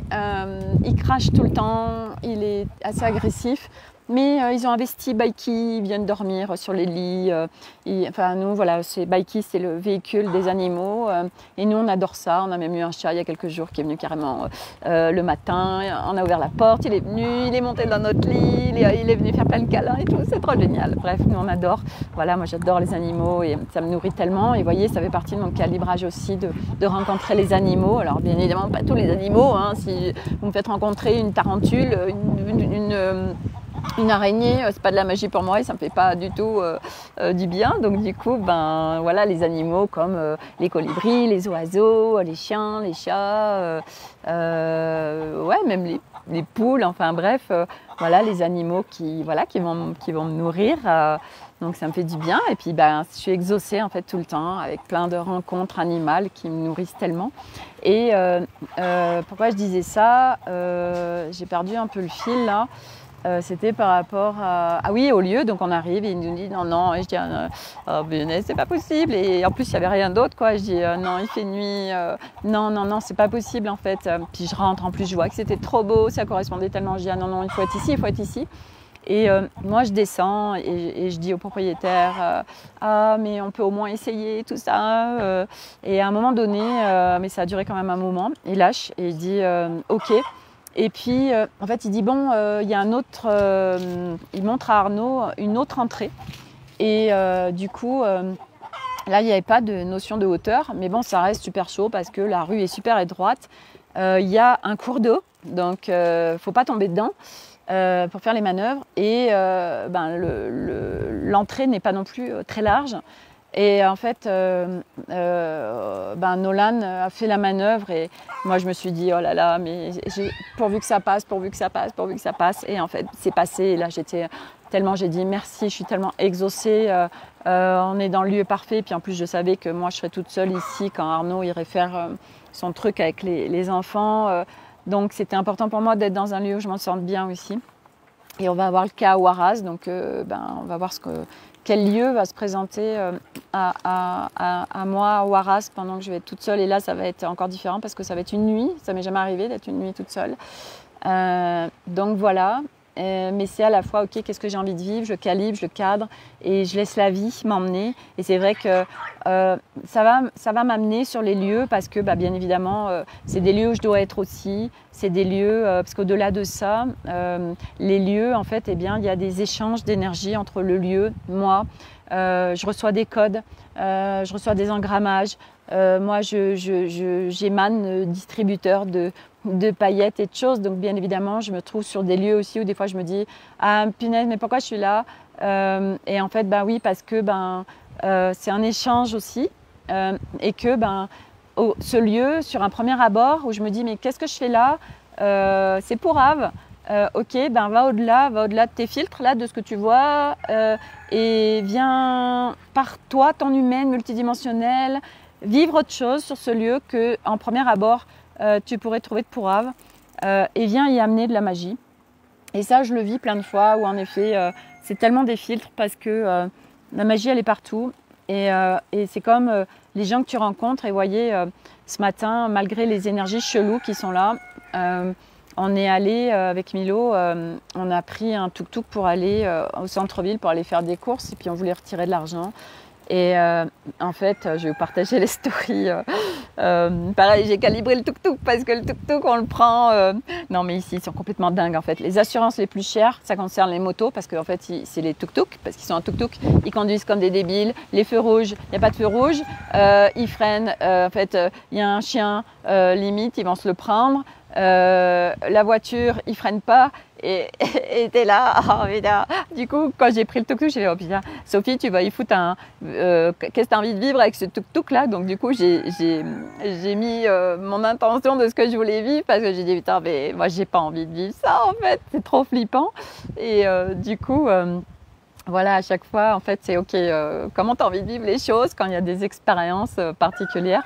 il crache tout le temps, il est assez agressif. Mais ils ont investi Baiki, ils viennent dormir sur les lits. Enfin, nous, voilà, Baiki, c'est le véhicule des animaux. Et nous, on adore ça. On a même eu un chat il y a quelques jours qui est venu carrément le matin. On a ouvert la porte, il est venu, il est monté dans notre lit, il est venu faire plein de câlins et tout. C'est trop génial. Bref, nous, on adore. Voilà, moi, j'adore les animaux et ça me nourrit tellement. Et vous voyez, ça fait partie de mon calibrage aussi de rencontrer les animaux. Alors, bien évidemment, pas tous les animaux. Hein. Si vous me faites rencontrer une tarentule, une araignée, c'est pas de la magie pour moi et ça me fait pas du tout du bien. Donc du coup, voilà, les animaux comme les colibris, les oiseaux, les chiens, les chats, ouais, même les poules. Enfin bref, voilà, les animaux qui vont me nourrir. Donc ça me fait du bien. Et puis je suis exaucée en fait tout le temps avec plein de rencontres animales qui me nourrissent tellement. Et pourquoi je disais ça, j'ai perdu un peu le fil là. C'était par rapport au lieu. Donc on arrive et il nous dit non, non. Et je dis oh, mais c'est pas possible. Et en plus il n'y avait rien d'autre quoi. Je dis non, il fait nuit. Non, non, non, c'est pas possible en fait. Puis je rentre, en plus je vois que c'était trop beau, ça correspondait tellement. Je dis non, non, il faut être ici, il faut être ici. Et moi je descends et je dis au propriétaire ah mais on peut au moins essayer tout ça. Et à un moment donné, mais ça a duré quand même un moment, il lâche et il dit ok. Et puis, en fait, il dit, bon, il y a un autre... il montre à Arnaud une autre entrée. Et du coup, là, il n'y avait pas de notion de hauteur. Mais bon, ça reste super chaud parce que la rue est super étroite. Il y a un cours d'eau, donc il ne faut pas tomber dedans pour faire les manœuvres. Et l'entrée n'est pas non plus très large. Et en fait, Nolan a fait la manœuvre et moi je me suis dit oh là là, mais pourvu que ça passe, pourvu que ça passe, pourvu que ça passe. Et en fait, c'est passé. Et là, j'ai dit merci, je suis tellement exaucée. On est dans le lieu parfait. Puis en plus, je savais que moi, je serais toute seule ici quand Arnaud irait faire son truc avec les enfants. Donc, c'était important pour moi d'être dans un lieu où je m'en sente bien aussi. Et on va avoir le cas à Huaraz. Donc, on va voir quel lieu va se présenter à moi à Huaraz pendant que je vais être toute seule. Et là, ça va être encore différent parce que ça va être une nuit. Ça m'est jamais arrivé d'être une nuit toute seule. Donc voilà. Mais c'est à la fois, ok, qu'est-ce que j'ai envie de vivre, je calibre, je cadre et je laisse la vie m'emmener. Et c'est vrai que ça va m'amener sur les lieux parce que bien évidemment, c'est des lieux où je dois être aussi. C'est des lieux, parce qu'au-delà de ça, les lieux, en fait, il y a des échanges d'énergie entre le lieu, moi. Je reçois des codes, je reçois des engrammages. Moi, j'émane distributeur de paillettes et de choses. Donc, bien évidemment, je me trouve sur des lieux aussi où des fois, je me dis « Ah, punaise, mais pourquoi je suis là ?» Et en fait, oui, parce que c'est un échange aussi. Et que ce lieu, sur un premier abord, où je me dis « Mais qu'est-ce que je fais là ? C'est pour Ave. Ok, va au-delà de tes filtres, là, de ce que tu vois, et viens par toi, ton humaine multidimensionnelle, vivre autre chose sur ce lieu qu'en premier abord, tu pourrais trouver de pourrave, et viens y amener de la magie. Et ça, je le vis plein de fois, où en effet, c'est tellement des filtres, parce que la magie, elle est partout, et c'est comme les gens que tu rencontres, et voyez, ce matin, malgré les énergies cheloues qui sont là, on est allé avec Milo, on a pris un tuk-tuk pour aller au centre-ville, pour aller faire des courses, et puis on voulait retirer de l'argent. Et en fait, je vais vous partager les stories. Pareil, j'ai calibré le tuk-tuk parce que le tuk-tuk, on le prend. Non, mais ici, ils sont complètement dingues en fait. Les assurances les plus chères, ça concerne les motos parce qu'en fait, c'est les tuk-tuk parce qu'ils sont en tuk-tuk. Ils conduisent comme des débiles. Les feux rouges, il n'y a pas de feu rouge. Ils freinent. En fait, il y a un chien, limite, ils vont se le prendre. La voiture, ils freinent pas. Et t'es là, oh putain. Du coup, quand j'ai pris le tuk-tuk, j'ai dit, oh putain, Sophie, tu vas y foutre un. Qu'est-ce que tu as envie de vivre avec ce tuk-tuk là? Donc, du coup, j'ai mis mon intention de ce que je voulais vivre parce que j'ai dit, putain, mais moi, j'ai pas envie de vivre ça en fait, c'est trop flippant. Et du coup. Voilà, à chaque fois, en fait, c'est OK, comment tu as envie de vivre les choses quand il y a des expériences particulières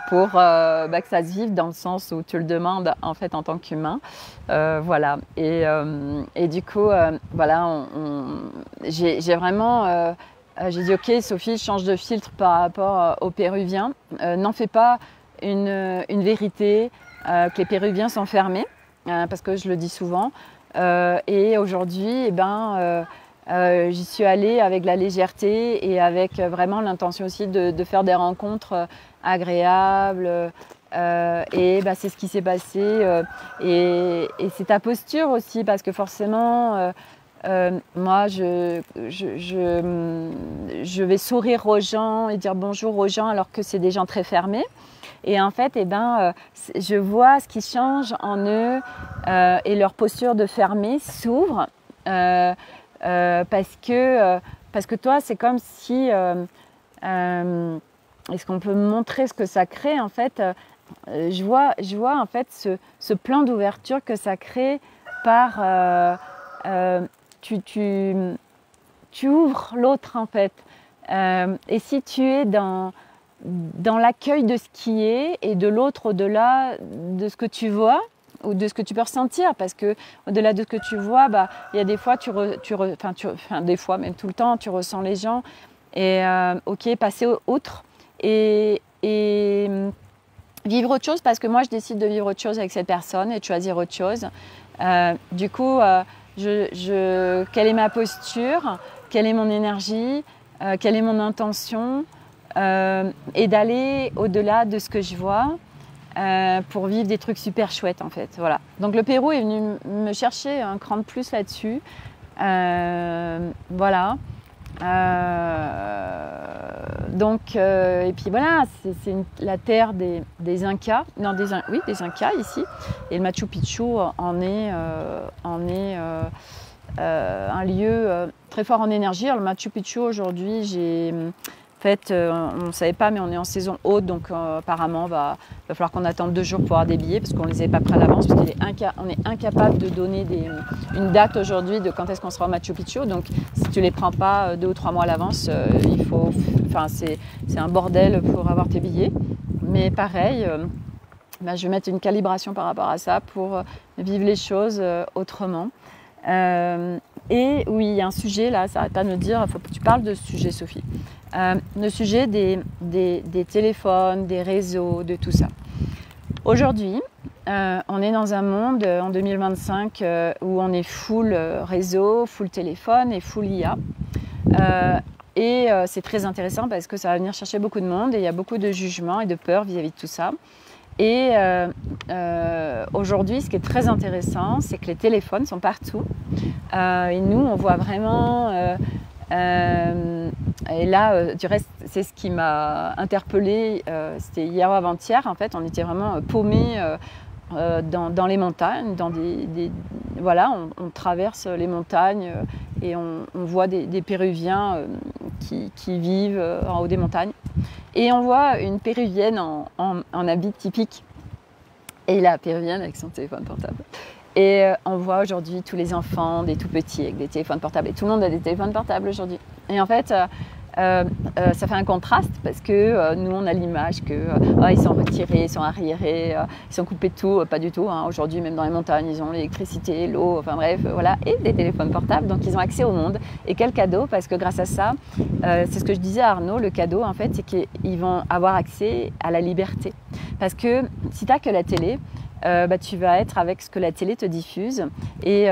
pour que ça se vive dans le sens où tu le demandes en fait en tant qu'humain. Voilà, et du coup, voilà, j'ai vraiment, j'ai dit OK, Sophie, change de filtre par rapport aux Péruviens. N'en fais pas une vérité que les Péruviens sont fermés, parce que je le dis souvent. Et aujourd'hui, eh ben, j'y suis allée avec la légèreté et avec vraiment l'intention aussi de faire des rencontres agréables. Et bah, c'est ce qui s'est passé. Et c'est ta posture aussi, parce que forcément, moi, je vais sourire aux gens et dire bonjour aux gens alors que c'est des gens très fermés. Et en fait, eh ben, je vois ce qui change en eux et leur posture de fermé s'ouvre. Parce que toi, c'est comme si, est-ce qu'on peut montrer ce que ça crée en fait, je vois en fait ce plan d'ouverture que ça crée par, tu ouvres l'autre en fait, et si tu es dans l'accueil de ce qui est et de l'autre au-delà de ce que tu vois, ou de ce que tu peux ressentir, parce que au-delà de ce que tu vois, bah, il y a des fois, des fois, même tout le temps, tu ressens les gens et ok, passer outre et vivre autre chose, parce que moi, je décide de vivre autre chose avec cette personne et de choisir autre chose. Du coup, quelle est ma posture, quelle est mon énergie, quelle est mon intention, et d'aller au-delà de ce que je vois. Pour vivre des trucs super chouettes en fait. Voilà. Donc le Pérou est venu me chercher un cran de plus là-dessus. Voilà. Donc, et puis voilà, c'est la terre des Incas. Non, des Incas ici. Et le Machu Picchu en est un lieu très fort en énergie. Alors, le Machu Picchu aujourd'hui, en fait, on ne savait pas, mais on est en saison haute, donc apparemment, il va falloir qu'on attende 2 jours pour avoir des billets, parce qu'on ne les avait pas pris à l'avance, parce qu'on est incapable de donner une date aujourd'hui de quand est-ce qu'on sera au Machu Picchu. Donc, si tu ne les prends pas 2 ou 3 mois à l'avance, c'est un bordel pour avoir tes billets. Mais pareil, je vais mettre une calibration par rapport à ça pour vivre les choses autrement. Et oui, il y a un sujet là, ça n'arrête pas de me dire, il faut que tu parles de ce sujet, Sophie. Le sujet des téléphones, des réseaux, de tout ça. Aujourd'hui, on est dans un monde en 2025 où on est full réseau, full téléphone et full IA. Et c'est très intéressant parce que ça va venir chercher beaucoup de monde et il y a beaucoup de jugements et de peur vis-à-vis de tout ça. Et aujourd'hui, ce qui est très intéressant, c'est que les téléphones sont partout. Et nous, on voit vraiment... et là, du reste, c'est ce qui m'a interpellée. C'était hier ou avant-hier. En fait, on était vraiment paumés dans les montagnes. Voilà, on traverse les montagnes et on voit des Péruviens qui vivent en haut des montagnes. Et on voit une Péruvienne en habit typique. Et la Péruvienne avec son téléphone portable. Et on voit aujourd'hui tous les enfants, des tout petits, avec des téléphones portables. Et tout le monde a des téléphones portables aujourd'hui. Et en fait, ça fait un contraste parce que nous, on a l'image que ils sont retirés, ils sont arriérés, ils sont coupés de tout. Pas du tout. Hein. Aujourd'hui, même dans les montagnes, ils ont l'électricité, l'eau, enfin bref, voilà. Et des téléphones portables. Donc, ils ont accès au monde. Et quel cadeau, parce que grâce à ça, c'est ce que je disais à Arnaud, le cadeau, en fait, c'est qu'ils vont avoir accès à la liberté. Parce que si tu n'as que la télé, tu vas être avec ce que la télé te diffuse et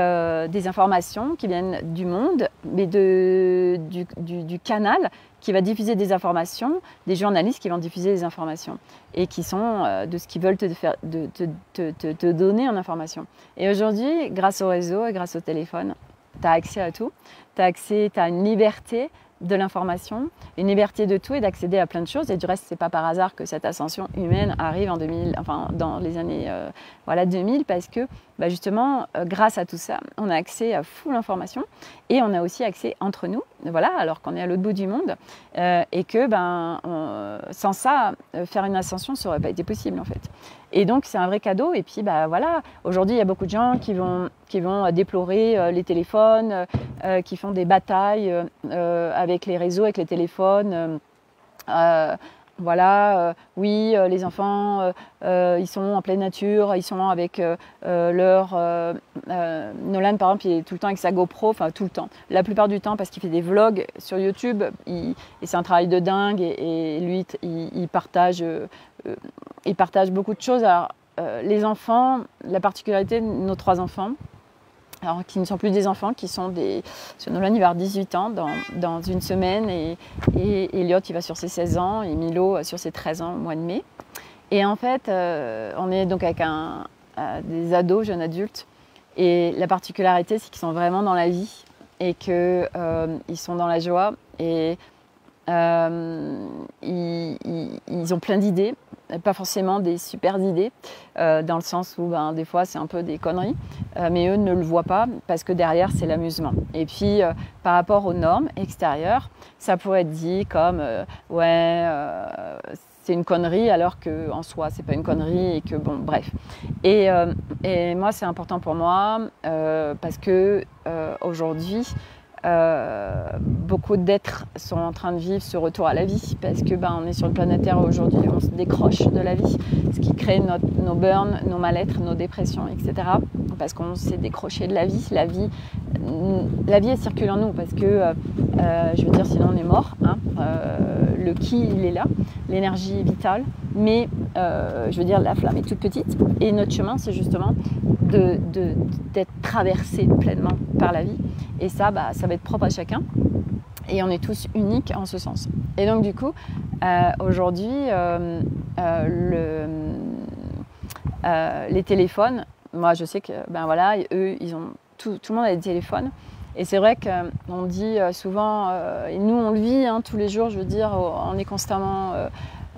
des informations qui viennent du monde, mais du canal qui va diffuser des informations, des journalistes qui vont diffuser des informations et qui sont de ce qu'ils veulent te donner en information. Et aujourd'hui, grâce au réseau et grâce au téléphone, tu as accès à tout, tu as une liberté de l'information, une liberté de tout et d'accéder à plein de choses. Et du reste, c'est pas par hasard que cette ascension humaine arrive en 2000, enfin dans les années 2000, parce que justement, grâce à tout ça, on a accès à full information et on a aussi accès entre nous, voilà, alors qu'on est à l'autre bout du monde et que sans ça, faire une ascension, ça aurait pas été possible en fait. Et donc c'est un vrai cadeau. Et puis voilà, aujourd'hui il y a beaucoup de gens qui vont déplorer les téléphones, qui font des batailles avec les réseaux, avec les téléphones. Oui, les enfants, ils sont en pleine nature, ils sont avec leur... Nolan, par exemple, il est tout le temps avec sa GoPro, enfin tout le temps. La plupart du temps, parce qu'il fait des vlogs sur YouTube, et c'est un travail de dingue, et lui, il partage beaucoup de choses. Alors, les enfants, la particularité de nos 3 enfants, alors qui ne sont plus des enfants, qui sont des... Nolan, il va avoir 18 ans dans une semaine, et Elliot, il va sur ses 16 ans, et Milo sur ses 13 ans au mois de mai. Et en fait, on est donc avec des ados, jeunes adultes, et la particularité, c'est qu'ils sont vraiment dans la vie, et qu'ils sont dans la joie, et ils ont plein d'idées, pas forcément des super idées, dans le sens où des fois c'est un peu des conneries, mais eux ne le voient pas parce que derrière c'est l'amusement. Et puis par rapport aux normes extérieures, ça pourrait être dit comme c'est une connerie alors qu'en soi c'est pas une connerie et que bon bref. Et moi c'est important pour moi parce que aujourd'hui beaucoup d'êtres sont en train de vivre ce retour à la vie parce que on est sur une planète Terre aujourd'hui, on se décroche de la vie, ce qui crée nos burns, nos mal-être, nos dépressions, etc. Parce qu'on s'est décroché de la vie. La vie elle circule en nous parce que je veux dire sinon on est mort, hein. Le ki il est là, l'énergie est vitale, mais je veux dire la flamme est toute petite et notre chemin c'est justement d'être traversé pleinement par la vie. Et ça, ça va être propre à chacun. Et on est tous uniques en ce sens. Et donc du coup, aujourd'hui, les téléphones, moi je sais que, eux, ils ont tout le monde a des téléphones. Et c'est vrai qu'on dit souvent, et nous on le vit tous les jours, je veux dire, on est constamment...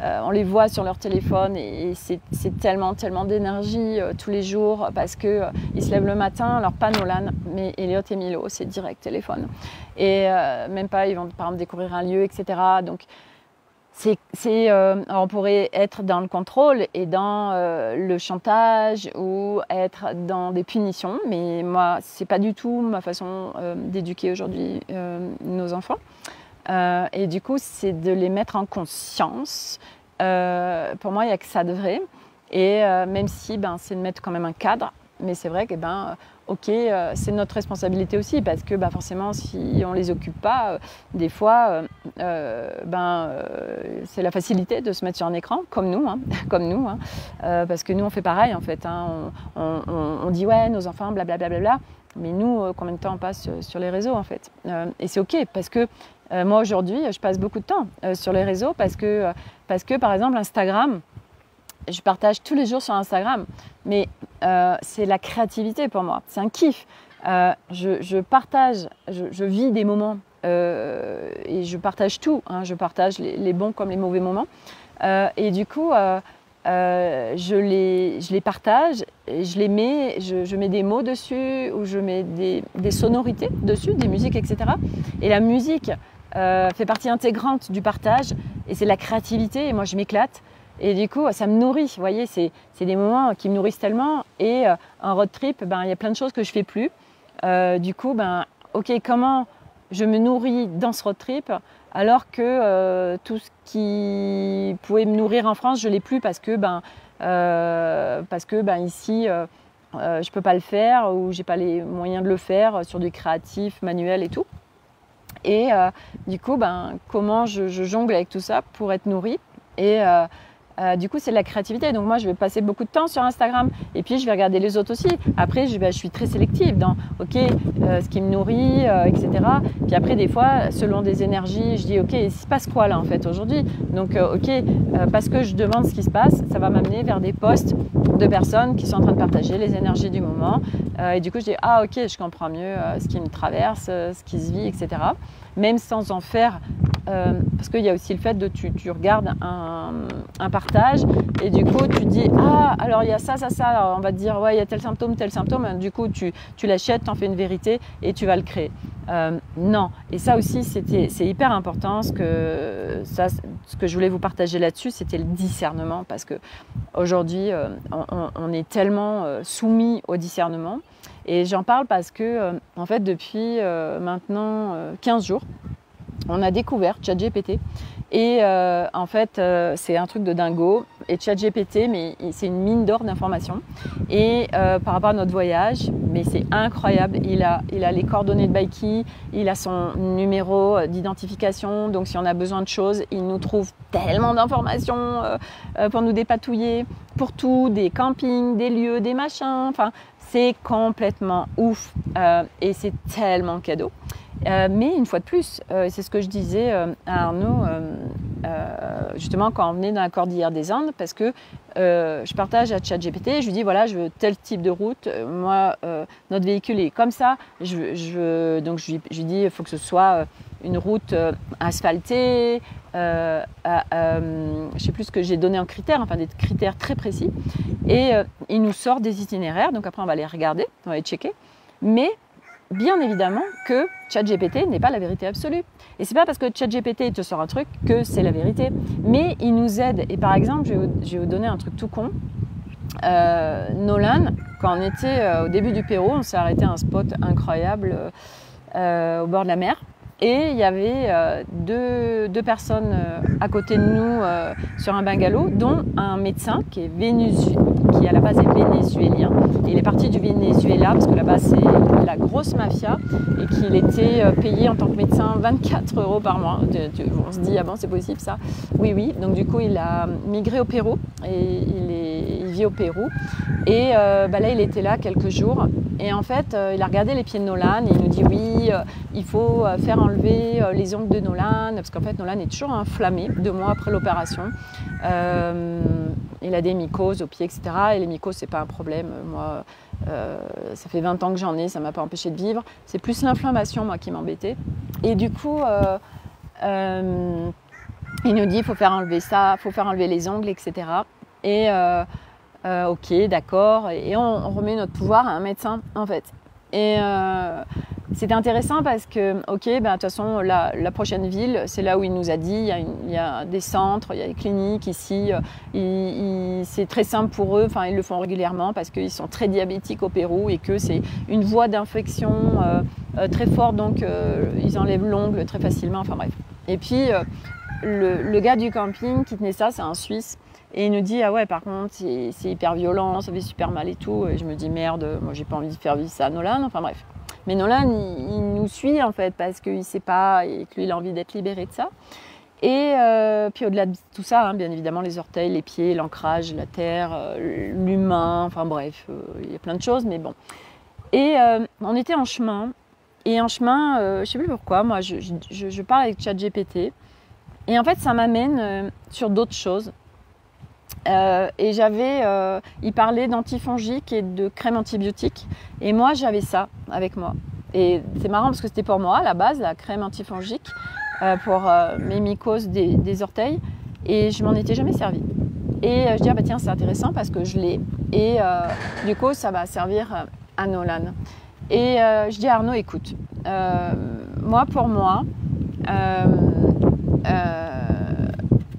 on les voit sur leur téléphone et c'est tellement d'énergie tous les jours parce qu'ils se lèvent le matin, alors pas Nolan, mais Elliot et Milo, c'est direct téléphone. Et même pas, ils vont par exemple découvrir un lieu, etc. Donc on pourrait être dans le contrôle et dans le chantage ou être dans des punitions, mais moi, c'est pas du tout ma façon d'éduquer aujourd'hui nos enfants. Et du coup, c'est de les mettre en conscience. Pour moi, il n'y a que ça de vrai. Et même si c'est de mettre quand même un cadre, mais c'est vrai que c'est notre responsabilité aussi parce que forcément, si on ne les occupe pas, des fois, c'est la facilité de se mettre sur un écran, comme nous, parce que nous, on fait pareil en fait. On dit ouais, nos enfants, blablabla, mais nous, combien de temps on passe sur les réseaux en fait. Et c'est ok parce que moi aujourd'hui, je passe beaucoup de temps sur les réseaux parce que par exemple Instagram, je partage tous les jours sur Instagram, mais c'est la créativité pour moi, c'est un kiff. Je partage, je vis des moments et je partage tout, je partage les bons comme les mauvais moments. Et du coup, je les partage, et je les mets, je mets des mots dessus ou je mets des sonorités dessus, des musiques, etc. Et la musique fait partie intégrante du partage et c'est la créativité et moi je m'éclate et du coup ça me nourrit, vous voyez, c'est des moments qui me nourrissent tellement et en road trip, il y a plein de choses que je fais plus. Du coup, ok, comment je me nourris dans ce road trip alors que tout ce qui pouvait me nourrir en France, je l'ai plus parce que ici je peux pas le faire ou j'ai pas les moyens de le faire sur du créatif, manuel et tout. Et du coup, comment je jongle avec tout ça pour être nourrie et Du coup, c'est de la créativité. Donc moi, je vais passer beaucoup de temps sur Instagram et puis je vais regarder les autres aussi. Après, je suis très sélective dans ce qui me nourrit, etc. Puis après, des fois, selon des énergies, je dis ok, il se passe quoi là en fait aujourd'hui? Donc parce que je demande ce qui se passe, ça va m'amener vers des posts de personnes qui sont en train de partager les énergies du moment. Et du coup, je dis ah ok, je comprends mieux ce qui me traverse, ce qui se vit, etc. Même sans en faire parce qu'il y a aussi le fait de tu regardes un partage et du coup tu dis ah alors il y a ça, alors on va te dire ouais il y a tel symptôme, du coup tu l'achètes, t'en fais une vérité et tu vas le créer. Non, et ça aussi c'est hyper important. Ce que je voulais vous partager là-dessus, c'était le discernement, parce que aujourd'hui on est tellement soumis au discernement. Et j'en parle parce que en fait depuis maintenant 15 jours, on a découvert ChatGPT et en fait c'est un truc de dingo. Et ChatGPT, mais c'est une mine d'or d'informations. Et par rapport à notre voyage, mais c'est incroyable. Il a les coordonnées de Baiki, il a son numéro d'identification. Donc si on a besoin de choses, il nous trouve tellement d'informations pour nous dépatouiller, pour tout, des campings, des lieux, des machins. Enfin, c'est complètement ouf et c'est tellement cadeau. Mais une fois de plus, c'est ce que je disais à Arnaud justement quand on venait dans la Cordillère des Andes, parce que je partage à ChatGPT, je lui dis voilà, je veux tel type de route, moi notre véhicule est comme ça, donc je lui dis il faut que ce soit une route asphaltée, je ne sais plus ce que j'ai donné en critères, enfin des critères très précis, et il nous sort des itinéraires, donc après on va les regarder, on va les checker, mais bien évidemment que ChatGPT n'est pas la vérité absolue. Et c'est pas parce que ChatGPT te sort un truc que c'est la vérité. Mais il nous aide. Et par exemple, je vais vous donner un truc tout con. Nolan, quand on était au début du Pérou, on s'est arrêté à un spot incroyable au bord de la mer. Et il y avait deux personnes à côté de nous sur un bungalow, dont un médecin qui à la base est vénézuélien. Et il est parti du Venezuela parce que là-bas c'est la grosse mafia et qu'il était payé en tant que médecin 24 € par mois. On se dit ah bon, c'est possible ça? Oui. Donc du coup il a migré au Pérou et il vit au Pérou. Et là il était là quelques jours. Et en fait, il a regardé les pieds de Nolan et il nous dit oui, il faut faire enlever les ongles de Nolan, parce qu'en fait Nolan est toujours inflammé 2 mois après l'opération. Il a des mycoses aux pieds, etc. Et les mycoses, c'est pas un problème. Moi, ça fait 20 ans que j'en ai, ça m'a pas empêché de vivre. C'est plus l'inflammation, moi, qui m'embêtait. Et du coup, il nous dit il faut faire enlever ça, il faut faire enlever les ongles, etc. Et ok, d'accord. Et on remet notre pouvoir à un médecin, en fait. Et c'était intéressant parce que, de toute façon, la prochaine ville, c'est là où il nous a dit, il y a des centres, il y a des cliniques ici. C'est très simple pour eux, enfin, ils le font régulièrement parce qu'ils sont très diabétiques au Pérou et que c'est une voie d'infection très forte, donc ils enlèvent l'ongle très facilement, enfin bref. Et puis, le gars du camping qui tenait ça, c'est un Suisse. Et il nous dit ah ouais, par contre c'est hyper violent, ça fait super mal et tout. Et je me dis merde, moi j'ai pas envie de faire vivre ça à Nolan, enfin bref. Mais Nolan il nous suit en fait parce qu'il sait pas et que lui il a envie d'être libéré de ça. Et puis au-delà de tout ça, bien évidemment les orteils, les pieds, l'ancrage, la terre, l'humain, enfin bref, il y a plein de choses, mais bon. Et on était en chemin, et en chemin, je sais plus pourquoi, moi je parle avec ChatGPT, et en fait ça m'amène sur d'autres choses. Et il parlait d'antifongiques et de crème antibiotique, et moi j'avais ça avec moi. Et c'est marrant parce que c'était pour moi à la base, la crème antifongique pour mes mycoses des orteils, et je m'en étais jamais servi. Et je dis tiens, c'est intéressant parce que je l'ai, et du coup ça va servir à Nolan. Et je dis à Arnaud écoute, moi pour moi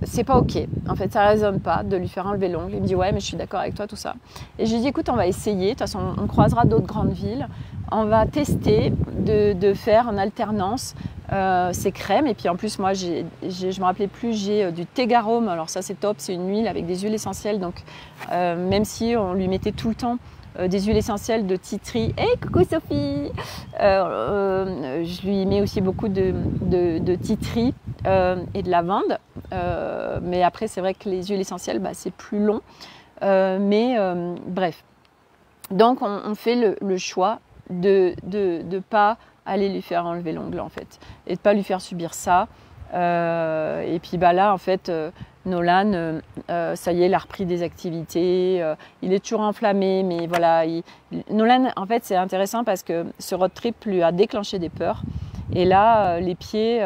c'est pas ok, en fait ça résonne pas de lui faire enlever l'ongle. Il me dit ouais mais je suis d'accord avec toi, tout ça. Et je lui dis écoute, on va essayer, de toute façon on croisera d'autres grandes villes, on va tester de faire en alternance ces crèmes. Et puis en plus moi je me rappelais plus, j'ai du Tegarum, alors ça c'est top, c'est une huile avec des huiles essentielles, donc même si on lui mettait tout le temps des huiles essentielles de tea tree. Hey, coucou Sophie. Je lui mets aussi beaucoup de tea tree et de lavande. Mais après, c'est vrai que les huiles essentielles, c'est plus long. Bref. Donc, on fait le choix de ne pas aller lui faire enlever l'ongle, en fait. Et de ne pas lui faire subir ça. Et puis là, en fait, Nolan, ça y est, il a repris des activités. Il est toujours enflammé, mais voilà. Nolan, en fait, c'est intéressant parce que ce road trip lui a déclenché des peurs. Et là, les pieds,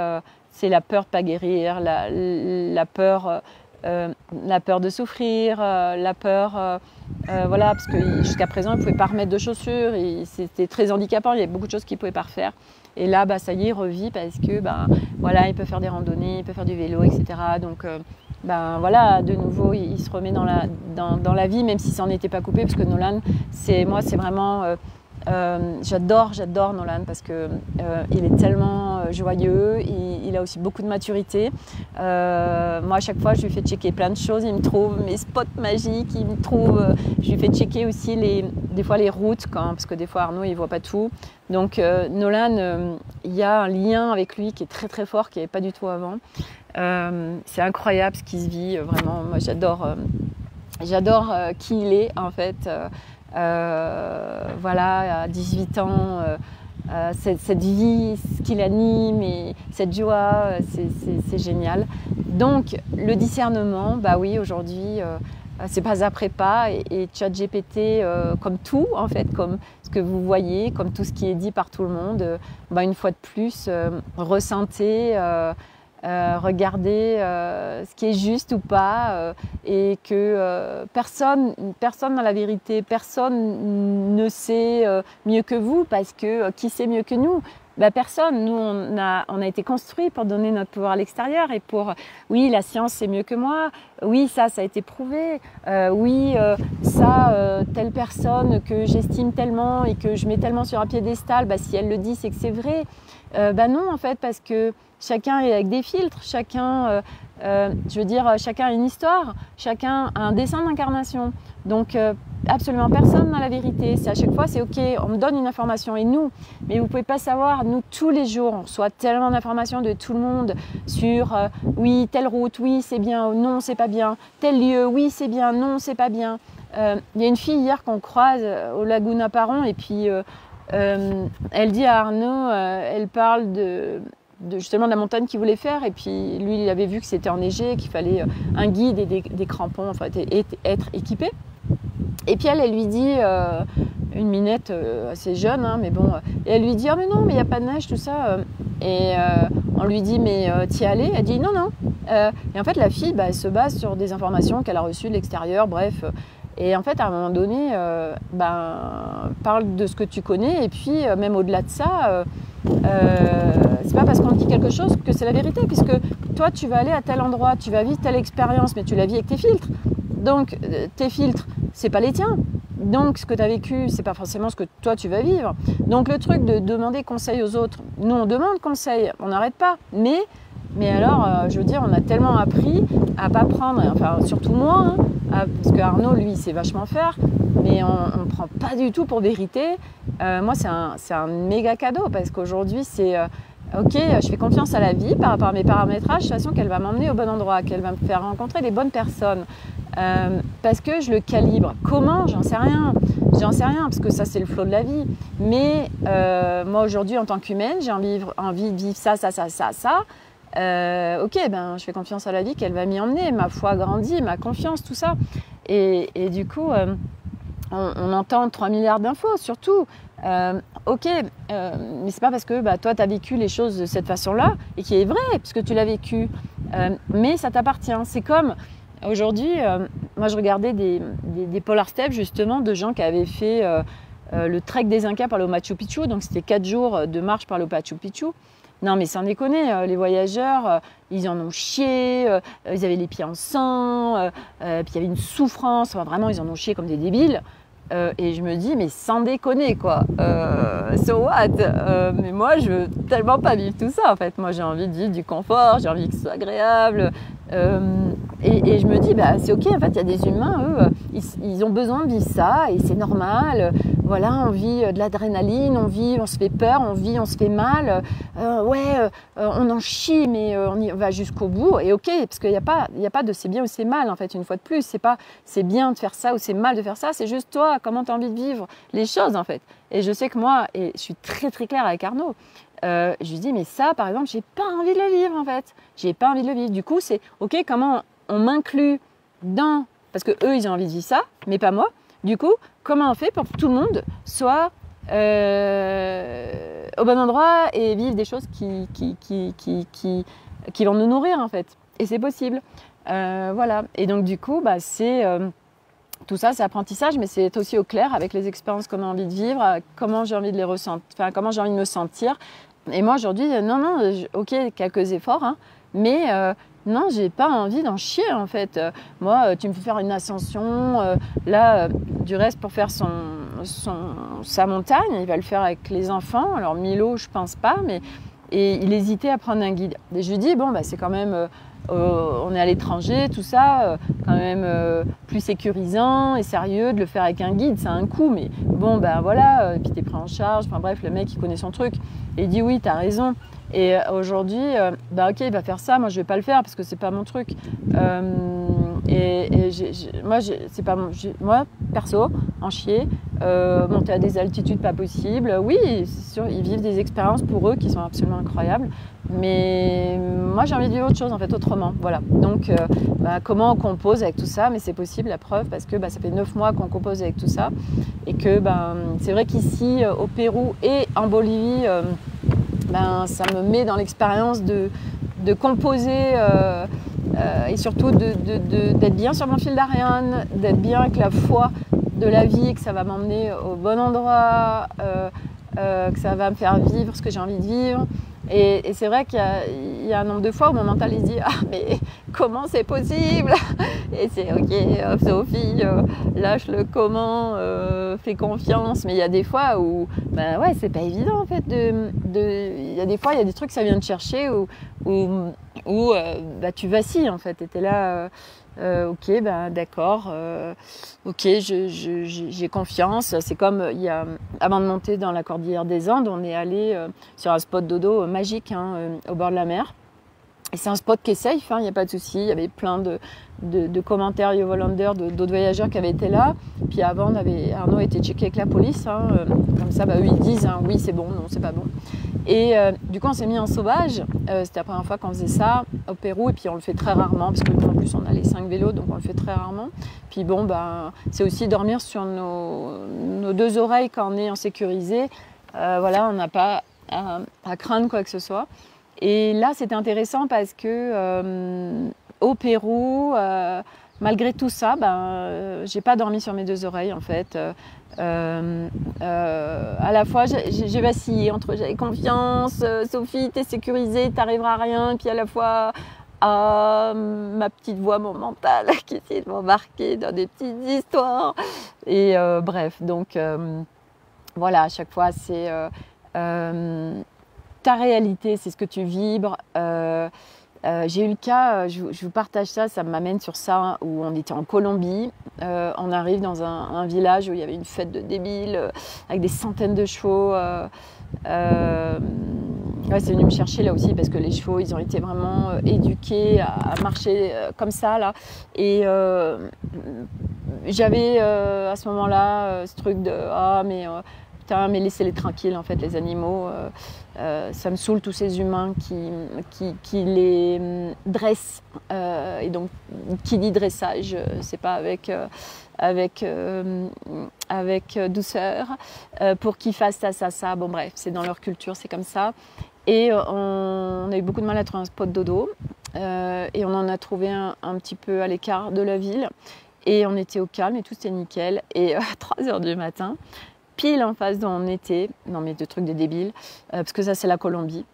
c'est la peur de ne pas guérir, la peur de souffrir, la peur, voilà, parce que jusqu'à présent, il ne pouvait pas remettre de chaussures, c'était très handicapant, il y avait beaucoup de choses qu'il ne pouvait pas refaire. Et là, ça y est, il revit parce que, voilà, il peut faire des randonnées, il peut faire du vélo, etc. Donc, voilà, de nouveau, il se remet dans la vie, même si ça n'en était pas coupé, parce que Nolan, c'est vraiment... j'adore Nolan parce que il est tellement joyeux, il a aussi beaucoup de maturité. Moi, à chaque fois, je lui fais checker plein de choses, il me trouve mes spots magiques, je lui fais checker aussi des fois les routes, parce que des fois Arnaud il voit pas tout. Donc Nolan, il y a un lien avec lui qui est très très fort, qui n'y avait pas du tout avant. C'est incroyable ce qui se vit, vraiment. Moi, j'adore qui il est en fait. Voilà, à 18 ans, cette vie, ce qui l'anime et cette joie, c'est génial. Donc, le discernement, oui, aujourd'hui, c'est pas après pas. Et ChatGPT, comme tout, en fait, comme ce que vous voyez, comme tout ce qui est dit par tout le monde, une fois de plus, ressentez. Regarder ce qui est juste ou pas et que personne dans la vérité, personne ne sait mieux que vous parce que qui sait mieux que nous? Personne. Nous, on a été construits pour donner notre pouvoir à l'extérieur et pour, oui, la science c'est mieux que moi, oui, ça a été prouvé, oui, telle personne que j'estime tellement et que je mets tellement sur un piédestal, si elle le dit, c'est que c'est vrai. Non, en fait, parce que chacun est avec des filtres, chacun a une histoire, chacun a un dessin d'incarnation. Donc, absolument personne n'a la vérité. C'est à chaque fois, c'est OK, on me donne une information et nous, mais vous ne pouvez pas savoir, nous, tous les jours, on reçoit tellement d'informations de tout le monde sur oui, telle route, oui, c'est bien, non, c'est pas bien, tel lieu, oui, c'est bien, non, c'est pas bien. Il y a une fille hier qu'on croise au Laguna Paron et puis elle dit à Arnaud, elle parle justement de la montagne qu'il voulait faire et puis lui il avait vu que c'était enneigé, qu'il fallait un guide et des crampons, enfin être équipé. Et puis elle lui dit, une minette assez jeune, mais bon, et elle lui dit mais non, mais il n'y a pas de neige, tout ça. Et on lui dit mais t'y es allée? Elle dit non. Et en fait la fille elle se base sur des informations qu'elle a reçues de l'extérieur, bref. Et en fait, à un moment donné, parle de ce que tu connais. Et puis, même au-delà de ça, c'est pas parce qu'on dit quelque chose que c'est la vérité. Puisque toi, tu vas aller à tel endroit, tu vas vivre telle expérience, mais tu la vis avec tes filtres. Donc, tes filtres, c'est pas les tiens. Donc, ce que tu as vécu, c'est pas forcément ce que toi, tu vas vivre. Donc, le truc de demander conseil aux autres, nous, on demande conseil, on n'arrête pas. Mais alors, je veux dire, on a tellement appris à pas prendre, enfin surtout moi, parce que Arnaud, lui, il sait vachement faire, mais on ne prend pas du tout pour vérité. Moi, c'est un méga cadeau, parce qu'aujourd'hui, c'est OK, je fais confiance à la vie par rapport à mes paramétrages, de toute façon qu'elle va m'emmener au bon endroit, qu'elle va me faire rencontrer les bonnes personnes, parce que je le calibre. Comment? J'en sais rien, parce que ça, c'est le flot de la vie. Mais moi, aujourd'hui, en tant qu'humaine, j'ai envie de vivre ça. OK, je fais confiance à la vie qu'elle va m'y emmener, ma foi grandit, ma confiance, tout ça. Et du coup, on entend 3 milliards d'infos, surtout. OK, mais c'est pas parce que toi, tu as vécu les choses de cette façon-là, et qui est vrai, puisque tu l'as vécu, mais ça t'appartient. C'est comme, aujourd'hui, moi, je regardais des Polar Steps, justement, de gens qui avaient fait le trek des Incas par le Machu Picchu, donc c'était 4 jours de marche par le Machu Picchu. Non, mais sans déconner, les voyageurs, ils en ont chié, ils avaient les pieds en sang, puis il y avait une souffrance, enfin, vraiment, ils en ont chié comme des débiles. Et je me dis, mais sans déconner, quoi. So what? Mais moi, je veux tellement pas vivre tout ça, en fait. Moi, j'ai envie de vivre du confort, j'ai envie que ce soit agréable. Et je me dis, c'est OK, en fait, il y a des humains, eux, ils ont besoin de vivre ça, et c'est normal. voilà, on vit de l'adrénaline, on se fait peur, on se fait mal, on en chie, mais on y va jusqu'au bout. Et ok, parce qu'il n'y a pas de c'est bien ou c'est mal, en fait, une fois de plus. C'est pas c'est bien de faire ça ou c'est mal de faire ça, c'est juste toi, comment tu as envie de vivre les choses, en fait. Et je sais que moi, et je suis très très claire avec Arnaud, je lui dis, mais ça, par exemple, j'ai pas envie de le vivre, en fait. J'ai pas envie de le vivre. Du coup, c'est ok, comment on m'inclut dans... Parce que eux, ils ont envie de vivre ça, mais pas moi. Du coup, comment on fait pour que tout le monde soit au bon endroit et vive des choses qui vont nous nourrir, en fait. Et c'est possible. Voilà. Et donc, du coup, c'est... tout ça, c'est apprentissage, mais c'est être aussi au clair avec les expériences qu'on a envie de vivre, comment j'ai envie de les ressentir, enfin, comment j'ai envie de me sentir. Et moi, aujourd'hui, non, ok, quelques efforts, hein, mais non, j'ai pas envie d'en chier, en fait. Moi, tu me fais faire une ascension, du reste, pour faire sa montagne, il va le faire avec les enfants. Alors, Milo, je pense pas, mais... Et il hésitait à prendre un guide. Et je lui dis, bon, c'est quand même... on est à l'étranger, tout ça, quand même plus sécurisant et sérieux de le faire avec un guide, c'est un coût, mais bon, voilà, puis t'es pris en charge, enfin bref, le mec, il connaît son truc. Et il dit, oui, t'as raison. Et aujourd'hui, ok, il va faire ça, moi je vais pas le faire parce que c'est pas mon truc. Moi, perso, en chier, monter à des altitudes pas possibles. Oui, c'est sûr, ils vivent des expériences pour eux qui sont absolument incroyables. Mais moi, j'ai envie de vivre autre chose, en fait, autrement. Voilà. Donc, comment on compose avec tout ça? Mais c'est possible, la preuve, parce que ça fait 9 mois qu'on compose avec tout ça. Et que c'est vrai qu'ici, au Pérou et en Bolivie, ça me met dans l'expérience de composer et surtout d'être bien sur mon fil d'Ariane, d'être bien avec la foi de la vie, que ça va m'emmener au bon endroit, que ça va me faire vivre ce que j'ai envie de vivre. Et c'est vrai qu'il y a un nombre de fois où mon mental il se dit « Ah, mais comment c'est possible ?» Et c'est « Ok, Sophie, lâche le comment, fais confiance. » Mais il y a des fois où, c'est pas évident en fait. Il y a des fois, il y a des trucs que ça vient te chercher où tu vacilles en fait. Et t'es là... ok, d'accord, ok, j'ai confiance. C'est comme, avant de monter dans la cordillère des Andes, on est allé sur un spot dodo magique au bord de la mer. Et c'est un spot qui est safe, il n'y a pas de souci. Il y avait plein de commentaires Yovolanders, d'autres voyageurs qui avaient été là. Puis avant, Arnaud a été checké avec la police. Comme ça, eux, ils disent oui, c'est bon, non, c'est pas bon. Et du coup, on s'est mis en sauvage. C'était la première fois qu'on faisait ça au Pérou. Et puis, on le fait très rarement parce qu'en plus, on a les 5 vélos, donc on le fait très rarement. Puis bon, c'est aussi dormir sur nos 2 oreilles quand on est en sécurisé. Voilà, on n'a pas à craindre quoi que ce soit. Et là, c'était intéressant parce que au Pérou, malgré tout ça, j'ai pas dormi sur mes 2 oreilles en fait. À la fois, j'ai vacillé entre j'avais confiance, Sophie, t'es sécurisée, t'arriveras à rien, puis à la fois ma petite voix, mon mental qui essaie de m'embarquer dans des petites histoires. Et bref, donc voilà, à chaque fois, c'est ta réalité, c'est ce que tu vibres. J'ai eu le cas, je vous partage ça, ça m'amène sur ça, où on était en Colombie. On arrive dans un village où il y avait une fête de débiles, avec des centaines de chevaux. C'est venu me chercher là aussi, parce que les chevaux, ils ont été vraiment éduqués à marcher comme ça, là. Et j'avais à ce moment-là ce truc de « Ah, mais... putain, mais laissez-les tranquilles, en fait, les animaux. Ça me saoule tous ces humains qui les dressent. Et donc, qui dit dressage, c'est pas avec douceur, pour qu'ils fassent ça. Bon, bref, c'est dans leur culture, c'est comme ça. Et on a eu beaucoup de mal à trouver un spot dodo. Et on en a trouvé un petit peu à l'écart de la ville. Et on était au calme et tout, c'était nickel. Et à 3h du matin, pile en face d'où on était, non mais de trucs de débiles, parce que ça c'est la Colombie,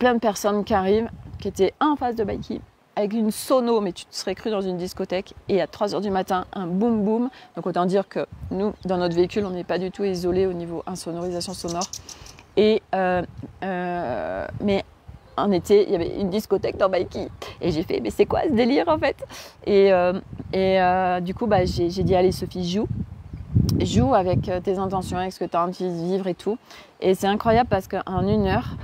plein de personnes qui arrivent, qui étaient en face de Baïki, avec une sono, mais tu te serais cru dans une discothèque, et à 3h du matin, un boum boum. Donc autant dire que nous, dans notre véhicule, on n'est pas du tout isolé au niveau insonorisation sonore. Et mais en été, il y avait une discothèque dans Baïki. Et j'ai fait, mais c'est quoi ce délire en fait? Et du coup, j'ai dit, allez Sophie, joue. joue avec tes intentions, avec ce que tu as envie de vivre et tout. Et c'est incroyable parce qu'en 1 heure,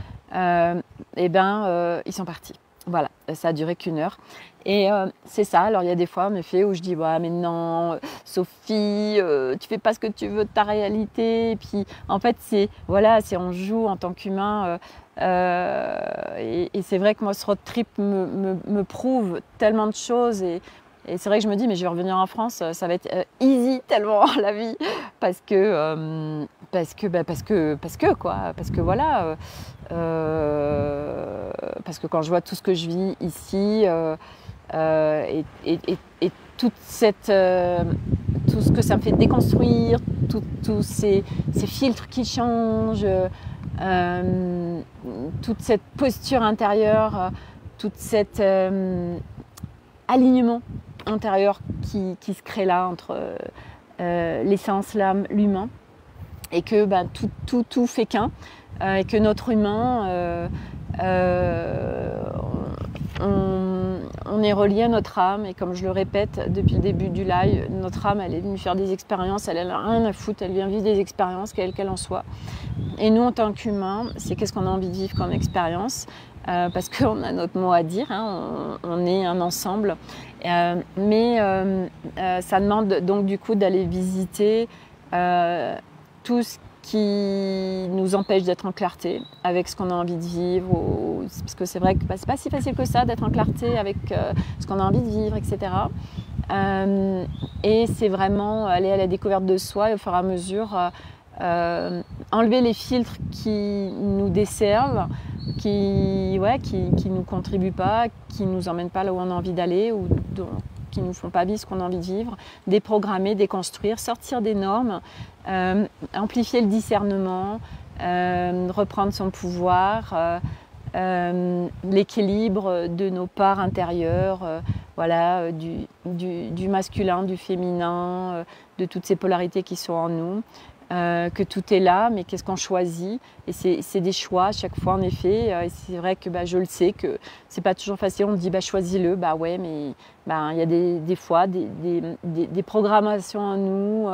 ils sont partis. Voilà, ça a duré qu'1 heure. Et c'est ça. Alors il y a des fois, en effet, où je dis ouais, mais non, Sophie, tu fais pas ce que tu veux de ta réalité. Et puis en fait, on joue en tant qu'humain. Et c'est vrai que moi, ce road trip me prouve tellement de choses. Et c'est vrai que je me dis, mais je vais revenir en France, ça va être easy tellement la vie, parce que voilà, parce que quand je vois tout ce que je vis ici et toute cette, tout ce que ça me fait déconstruire, tous ces filtres qui changent, toute cette posture intérieure, toute cette alignement intérieur qui se crée là entre l'essence, l'âme, l'humain, et que tout fait qu'un, et que notre humain, on est relié à notre âme, et comme je le répète depuis le début du live, notre âme, elle est venue faire des expériences, elle n'a rien à foutre, elle vient vivre des expériences, quelles qu'elles en soient. Et nous, en tant qu'humains, c'est qu'est-ce qu'on a envie de vivre comme expérience, parce qu'on a notre mot à dire, hein, on est un ensemble. Mais ça demande donc du coup d'aller visiter tout ce qui nous empêche d'être en clarté avec ce qu'on a envie de vivre, parce que c'est vrai que c'est pas si facile que ça d'être en clarté avec ce qu'on a envie de vivre, etc. Et c'est vraiment aller à la découverte de soi et au fur et à mesure enlever les filtres qui nous desservent, qui nous contribuent pas, qui nous emmènent pas là où on a envie d'aller, ou qui nous font pas vivre ce qu'on a envie de vivre, déprogrammer, déconstruire, sortir des normes, amplifier le discernement, reprendre son pouvoir, l'équilibre de nos parts intérieures, du masculin, du féminin, de toutes ces polarités qui sont en nous. Que tout est là, mais qu'est-ce qu'on choisit? Et c'est des choix à chaque fois, en effet. Et c'est vrai que je le sais que c'est pas toujours facile. On me dit choisis-le. Ouais, mais il y a des fois des programmations en nous,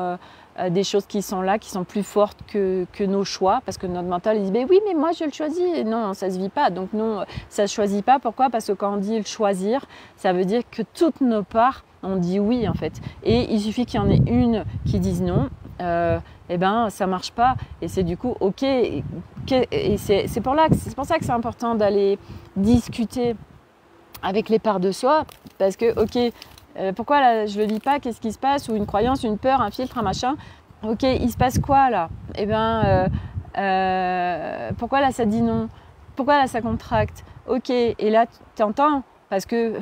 des choses qui sont là, qui sont plus fortes que nos choix, parce que notre mental il dit oui, mais moi je le choisis. Et non, ça se vit pas. Donc non, ça se choisit pas. Pourquoi? Parce que quand on dit le choisir, ça veut dire que toutes nos parts on dit oui en fait. Et il suffit qu'il y en ait une qui dise non. Ça marche pas, et c'est du coup ok, et c'est pour ça que c'est important d'aller discuter avec les parts de soi, parce que ok, pourquoi là je le vis pas, qu'est-ce qui se passe, ou une croyance, une peur, un filtre, un machin, ok, il se passe quoi là, pourquoi là ça dit non, pourquoi là ça contracte, ok, et là tu entends, parce que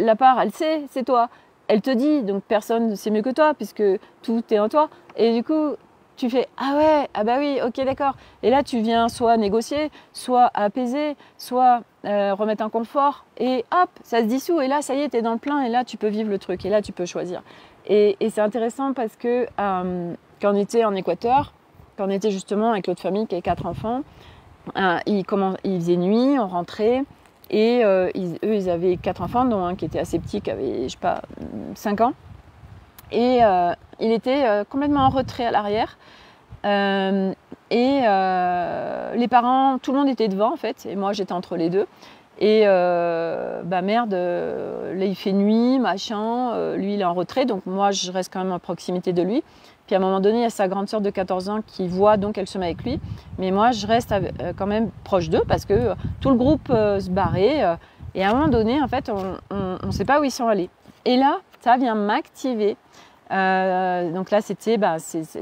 la part elle sait, c'est toi, elle te dit, donc personne ne sait mieux que toi, puisque tout est en toi. Et du coup, tu fais « Ah ouais, ah bah oui, ok, d'accord ». Et là, tu viens soit négocier, soit apaiser, soit remettre un confort. Et hop, ça se dissout. Et là, ça y est, tu es dans le plein. Et là, tu peux vivre le truc. Et là, tu peux choisir. Et c'est intéressant parce que quand on était en Équateur, quand on était justement avec l'autre famille qui a 4 enfants, il faisait nuit, on rentrait. Et eux, ils avaient 4 enfants, dont un qui était assez petit, qui avait, 5 ans. Et il était complètement en retrait à l'arrière. Les parents, tout le monde était devant en fait, et moi j'étais entre les deux. Et merde, là il fait nuit, machin, lui il est en retrait, donc moi je reste quand même en proximité de lui. Puis à un moment donné, il y a sa grande sœur de 14 ans qui voit, donc elle se met avec lui. Mais moi, je reste quand même proche d'eux parce que tout le groupe se barrait. Et à un moment donné, en fait, on ne sait pas où ils sont allés. Et là, ça vient m'activer. Donc là, ça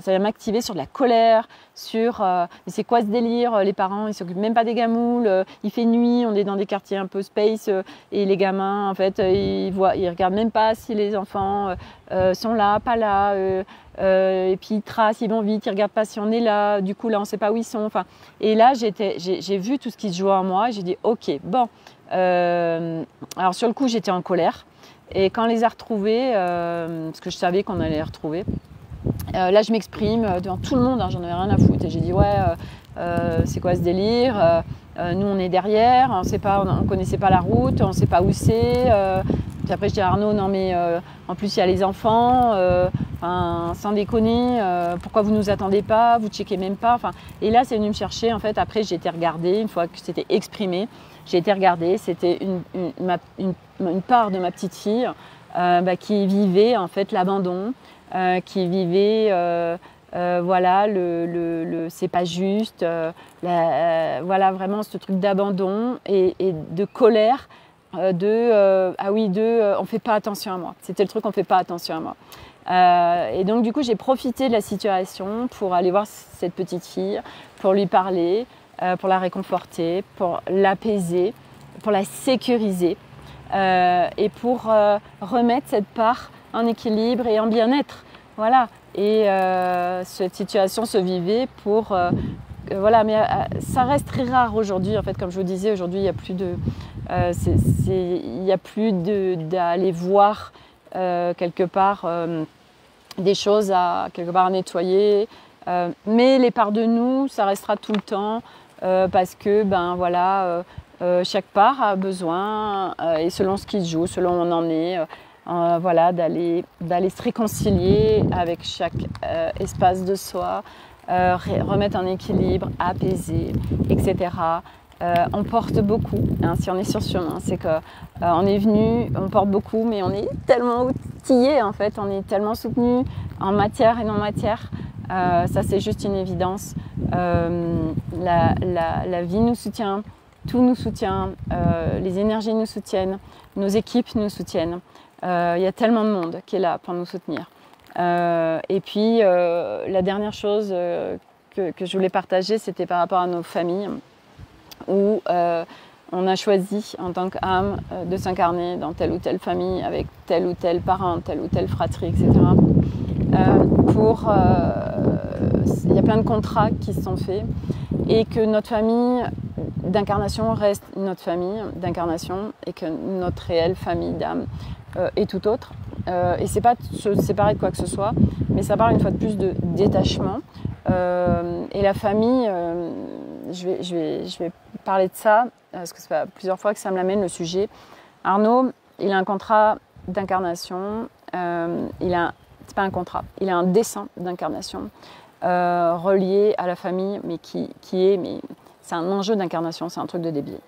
vient m'activer sur de la colère, sur mais c'est quoi ce délire, les parents, ils s'occupent même pas des gamoules, il fait nuit, on est dans des quartiers un peu space, et les gamins, en fait, ils regardent même pas si les enfants sont là, pas là, et puis ils tracent, ils vont vite, ils regardent pas si on est là, du coup là, on sait pas où ils sont. Enfin, et là, j'ai vu tout ce qui se jouait en moi, et j'ai dit, ok, bon. Alors sur le coup, j'étais en colère. Et quand on les a retrouvés, parce que je savais qu'on allait les retrouver, là je m'exprime devant tout le monde, hein, j'en avais rien à foutre. Et j'ai dit ouais, c'est quoi ce délire, Nous, on est derrière, on connaissait pas la route, on ne sait pas où c'est. Puis après, je dis à Arnaud, non mais en plus, il y a les enfants, sans déconner, pourquoi vous ne nous attendez pas, vous ne checkez même pas. Et là, c'est venu me chercher. En fait, après, j'ai été regarder, une fois que c'était exprimé, j'ai été regarder. C'était une part de ma petite fille qui vivait en fait l'abandon, qui vivait voilà, c'est pas juste, voilà vraiment ce truc d'abandon et de colère, on fait pas attention à moi. C'était le truc, on fait pas attention à moi. Et donc du coup, j'ai profité de la situation pour aller voir cette petite fille, pour lui parler, pour la réconforter, pour l'apaiser, pour la sécuriser et pour remettre cette part en équilibre et en bien-être. Voilà. Et cette situation se vivait pour voilà, mais ça reste très rare aujourd'hui. En fait, comme je vous disais, aujourd'hui, il n'y a plus d'aller voir quelque part des choses quelque part à nettoyer. Mais les parts de nous, ça restera tout le temps parce que voilà, chaque part a besoin et selon ce qu'il joue, selon où on en est. Voilà, d'aller se réconcilier avec chaque espace de soi, remettre en équilibre, apaiser, etc. On porte beaucoup, hein, si on est sur ce chemin, c'est qu'on est venu, on porte beaucoup, mais on est tellement outillé en fait, on est tellement soutenu en matière et non matière. Ça, c'est juste une évidence. La vie nous soutient, tout nous soutient, les énergies nous soutiennent, nos équipes nous soutiennent. Il y a tellement de monde qui est là pour nous soutenir. Et puis, la dernière chose que je voulais partager, c'était par rapport à nos familles, où on a choisi en tant qu'âme de s'incarner dans telle ou telle famille, avec tel ou tel parent, telle ou telle fratrie, etc. Il y a plein de contrats qui se sont faits et que notre famille d'incarnation reste notre famille d'incarnation et que notre réelle famille d'âme est tout autre. Et c'est pas se séparer de quoi que ce soit, mais ça parle une fois de plus de détachement. Et la famille, je vais parler de ça, parce que c'est plusieurs fois que ça me l'amène le sujet. Arnaud, il a un contrat d'incarnation, c'est pas un contrat, il a un dessin d'incarnation relié à la famille, mais c'est un enjeu d'incarnation, c'est un truc de débile.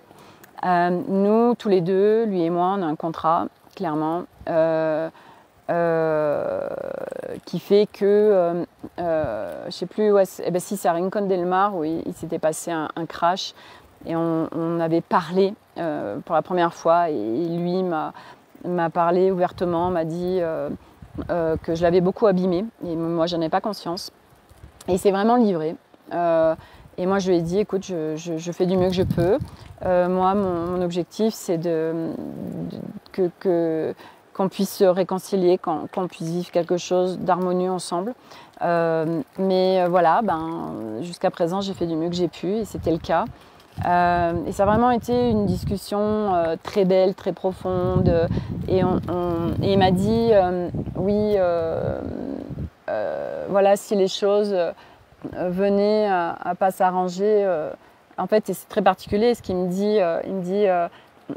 Nous, tous les deux, lui et moi, on a un contrat, clairement, qui fait que, je sais plus, si c'est à Rincon del Mar où il s'était passé un crash et on avait parlé pour la première fois et lui m'a parlé ouvertement, m'a dit que je l'avais beaucoup abîmé et moi j'en ai pas conscience et il s'est vraiment livré. Et moi, je lui ai dit, écoute, je fais du mieux que je peux. Moi, mon objectif, c'est qu'on puisse se réconcilier, qu'on puisse vivre quelque chose d'harmonieux ensemble. Mais voilà, jusqu'à présent, j'ai fait du mieux que j'ai pu et c'était le cas. Et ça a vraiment été une discussion très belle, très profonde. Et il m'a dit, oui, voilà, si les choses venaient à pas s'arranger, en fait, et c'est très particulier ce qu'il me dit. Il me dit,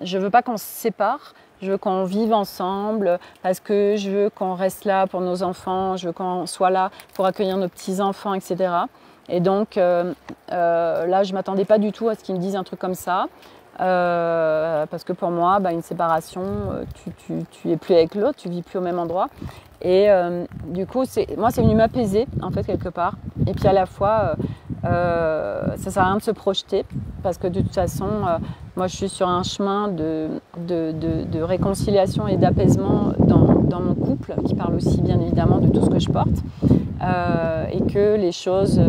je veux pas qu'on se sépare. Je veux qu'on vive ensemble parce que je veux qu'on reste là pour nos enfants, je veux qu'on soit là pour accueillir nos petits-enfants, etc. Et donc, là, je ne m'attendais pas du tout à ce qu'il me dise un truc comme ça. Parce que pour moi, une séparation, tu es plus avec l'autre, tu vis plus au même endroit. Et du coup, moi, c'est venu m'apaiser, en fait, quelque part. Et puis à la fois, ça ne sert à rien de se projeter parce que de toute façon, moi, je suis sur un chemin de réconciliation et d'apaisement dans mon couple, qui parle aussi, bien évidemment, de tout ce que je porte. Et que les choses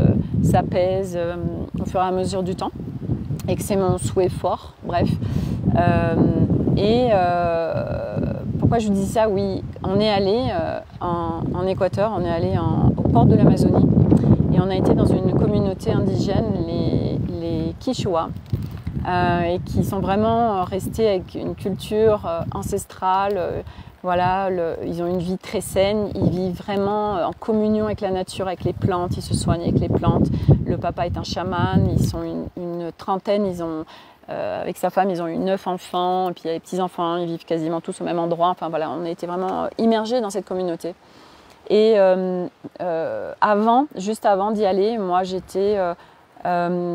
s'apaisent au fur et à mesure du temps. Et que c'est mon souhait fort, bref. Pourquoi je vous dis ça? Oui, on est allé en Équateur, on est allé au port de l'Amazonie et on a été dans une communauté indigène, les Quichua, et qui sont vraiment restés avec une culture ancestrale. Voilà, ils ont une vie très saine, ils vivent vraiment en communion avec la nature, avec les plantes, ils se soignent avec les plantes. Le papa est un chaman, ils sont une trentaine, avec sa femme, ils ont eu 9 enfants, et puis il y a les petits-enfants, ils vivent quasiment tous au même endroit. Enfin voilà, on a été vraiment immergés dans cette communauté. Et juste avant d'y aller, moi j'étais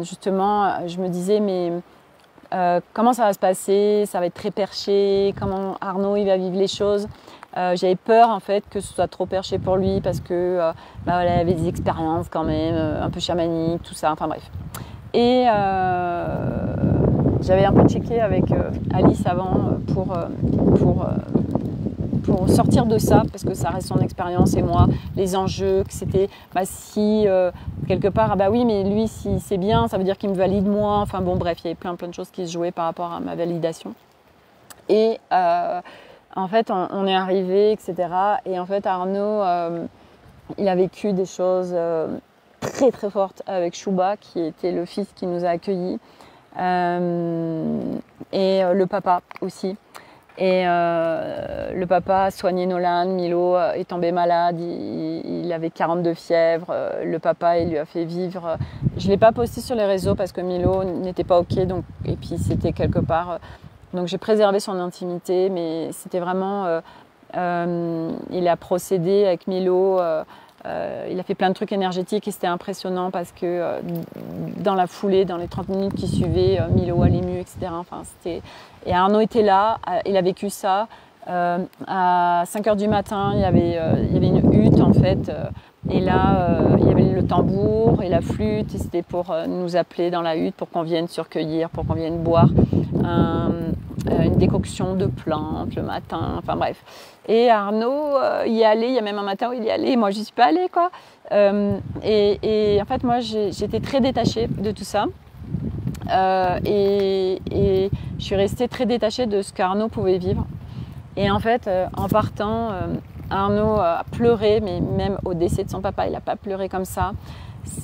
justement, je me disais, mais comment ça va se passer? Ça va être très perché, comment Arnaud il va vivre les choses? J'avais peur en fait que ce soit trop perché pour lui parce que voilà, il avait des expériences quand même, un peu chamaniques, tout ça, enfin bref. Et j'avais un peu checké avec Alice avant pour sortir de ça, parce que ça reste son expérience et moi, les enjeux, que c'était si quelque part, oui, mais lui, si c'est bien, ça veut dire qu'il me valide moi. Enfin bon, bref, il y avait plein de choses qui se jouaient par rapport à ma validation. Et en fait, on est arrivé, etc. Et en fait, Arnaud, il a vécu des choses très très fortes avec Chouba, qui était le fils qui nous a accueillis, et le papa aussi. Et le papa a soigné Nolan, Milo est tombé malade, il avait 42 fièvres, le papa il lui a fait vivre. Je ne l'ai pas posté sur les réseaux parce que Milo n'était pas ok, et puis c'était quelque part. Donc j'ai préservé son intimité, mais c'était vraiment. Il a procédé avec Milo, il a fait plein de trucs énergétiques et c'était impressionnant parce que dans la foulée, dans les 30 minutes qui suivaient, Milo allait mieux, etc. Enfin, et Arnaud était là, il a vécu ça. À 5h du matin, il y avait une hutte en fait. Et là, il y avait le tambour et la flûte. Et c'était pour nous appeler dans la hutte pour qu'on vienne se recueillir, pour qu'on vienne boire une décoction de plantes le matin. Enfin bref. Et Arnaud y allait. Il y a même un matin où il y allait. Moi, je n'y suis pas allée, quoi. Et en fait, moi, j'étais très détachée de tout ça. Et je suis restée très détachée de ce qu'Arnaud pouvait vivre. Et en fait, en partant, Arnaud a pleuré, mais même au décès de son papa, il n'a pas pleuré comme ça.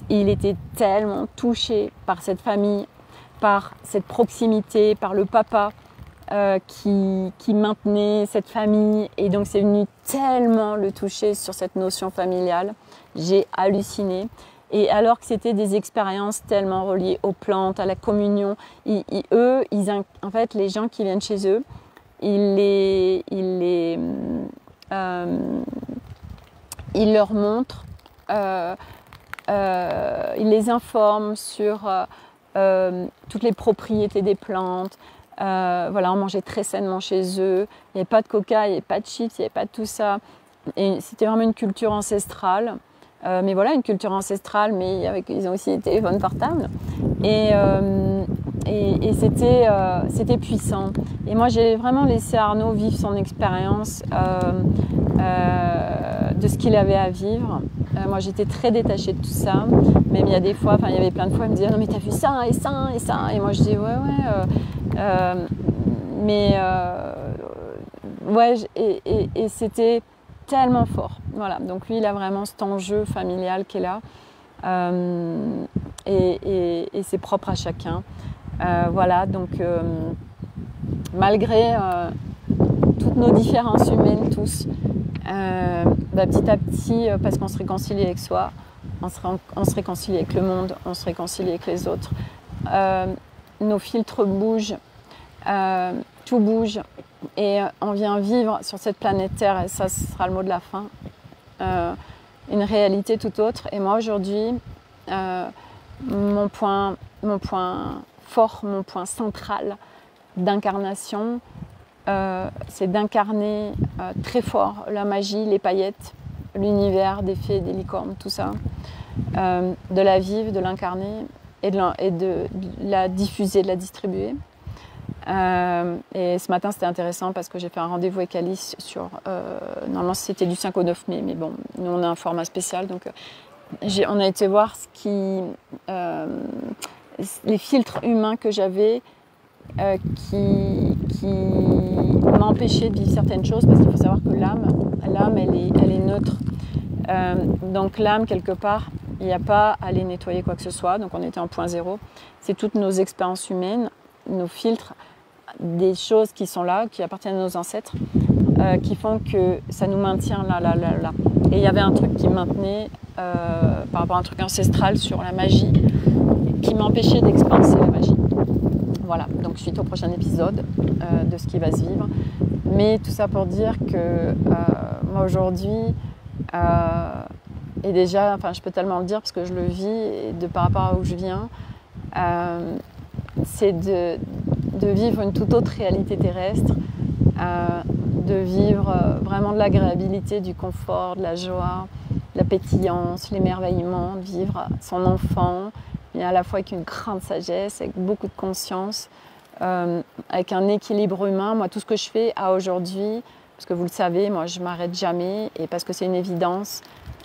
Il était tellement touché par cette famille, par cette proximité, par le papa qui maintenait cette famille. Et donc, c'est venu tellement le toucher sur cette notion familiale. J'ai halluciné. Et alors que c'était des expériences tellement reliées aux plantes, à la communion, en fait, les gens qui viennent chez eux, ils leur montrent, ils les informent sur toutes les propriétés des plantes. Voilà, on mangeait très sainement chez eux. Il n'y avait pas de coca, il n'y avait pas de chips, il n'y avait pas de tout ça. Et c'était vraiment une culture ancestrale. Mais voilà, une culture ancestrale, mais ils ont aussi des téléphones portables. Et c'était puissant. Et moi, j'ai vraiment laissé Arnaud vivre son expérience de ce qu'il avait à vivre. Moi, j'étais très détachée de tout ça. Même il y a des fois, il y avait plein de fois, il me disait « Non, mais t'as vu ça et ça et ça ?» Et moi, je dis « Ouais. » Et c'était tellement fort. Voilà. Donc lui, il a vraiment cet enjeu familial qui est là. Et c'est propre à chacun. Voilà, donc malgré toutes nos différences humaines, tous, petit à petit, parce qu'on se réconcilie avec soi, on se réconcilie avec le monde, on se réconcilie avec les autres. Nos filtres bougent, tout bouge, et on vient vivre sur cette planète Terre, et ça, ce sera le mot de la fin, une réalité tout autre. Et moi, aujourd'hui, mon point fort, mon point central d'incarnation, c'est d'incarner très fort la magie, les paillettes, l'univers des fées, des licornes, tout ça, de la vivre, de l'incarner et de la diffuser, de la distribuer. Et ce matin, c'était intéressant parce que j'ai fait un rendez-vous avec Alice sur... normalement, c'était du 5 au 9 mai, mais bon, nous, on a un format spécial, donc on a été voir les filtres humains que j'avais qui m'empêchaient de vivre certaines choses, parce qu'il faut savoir que l'âme, elle est neutre. Donc l'âme, quelque part, il n'y a pas à aller nettoyer quoi que ce soit, donc on était en point zéro. C'est toutes nos expériences humaines nos filtres, des choses qui sont là, qui appartiennent à nos ancêtres, qui font que ça nous maintient là. Et il y avait un truc qui me maintenait par rapport à un truc ancestral sur la magie, qui m'empêchait d'expanser la magie. Voilà, donc suite au prochain épisode de ce qui va se vivre. Mais tout ça pour dire que moi aujourd'hui, et déjà, enfin je peux tellement le dire parce que je le vis, et par rapport à où je viens, c'est de vivre une toute autre réalité terrestre, de vivre vraiment de l'agréabilité, du confort, de la joie, de la pétillance, l'émerveillement, de vivre son enfant, mais à la fois avec une grande sagesse, avec beaucoup de conscience, avec un équilibre humain. Moi, tout ce que je fais à aujourd'hui, parce que vous le savez, moi je ne m'arrête jamais, et parce que c'est une évidence,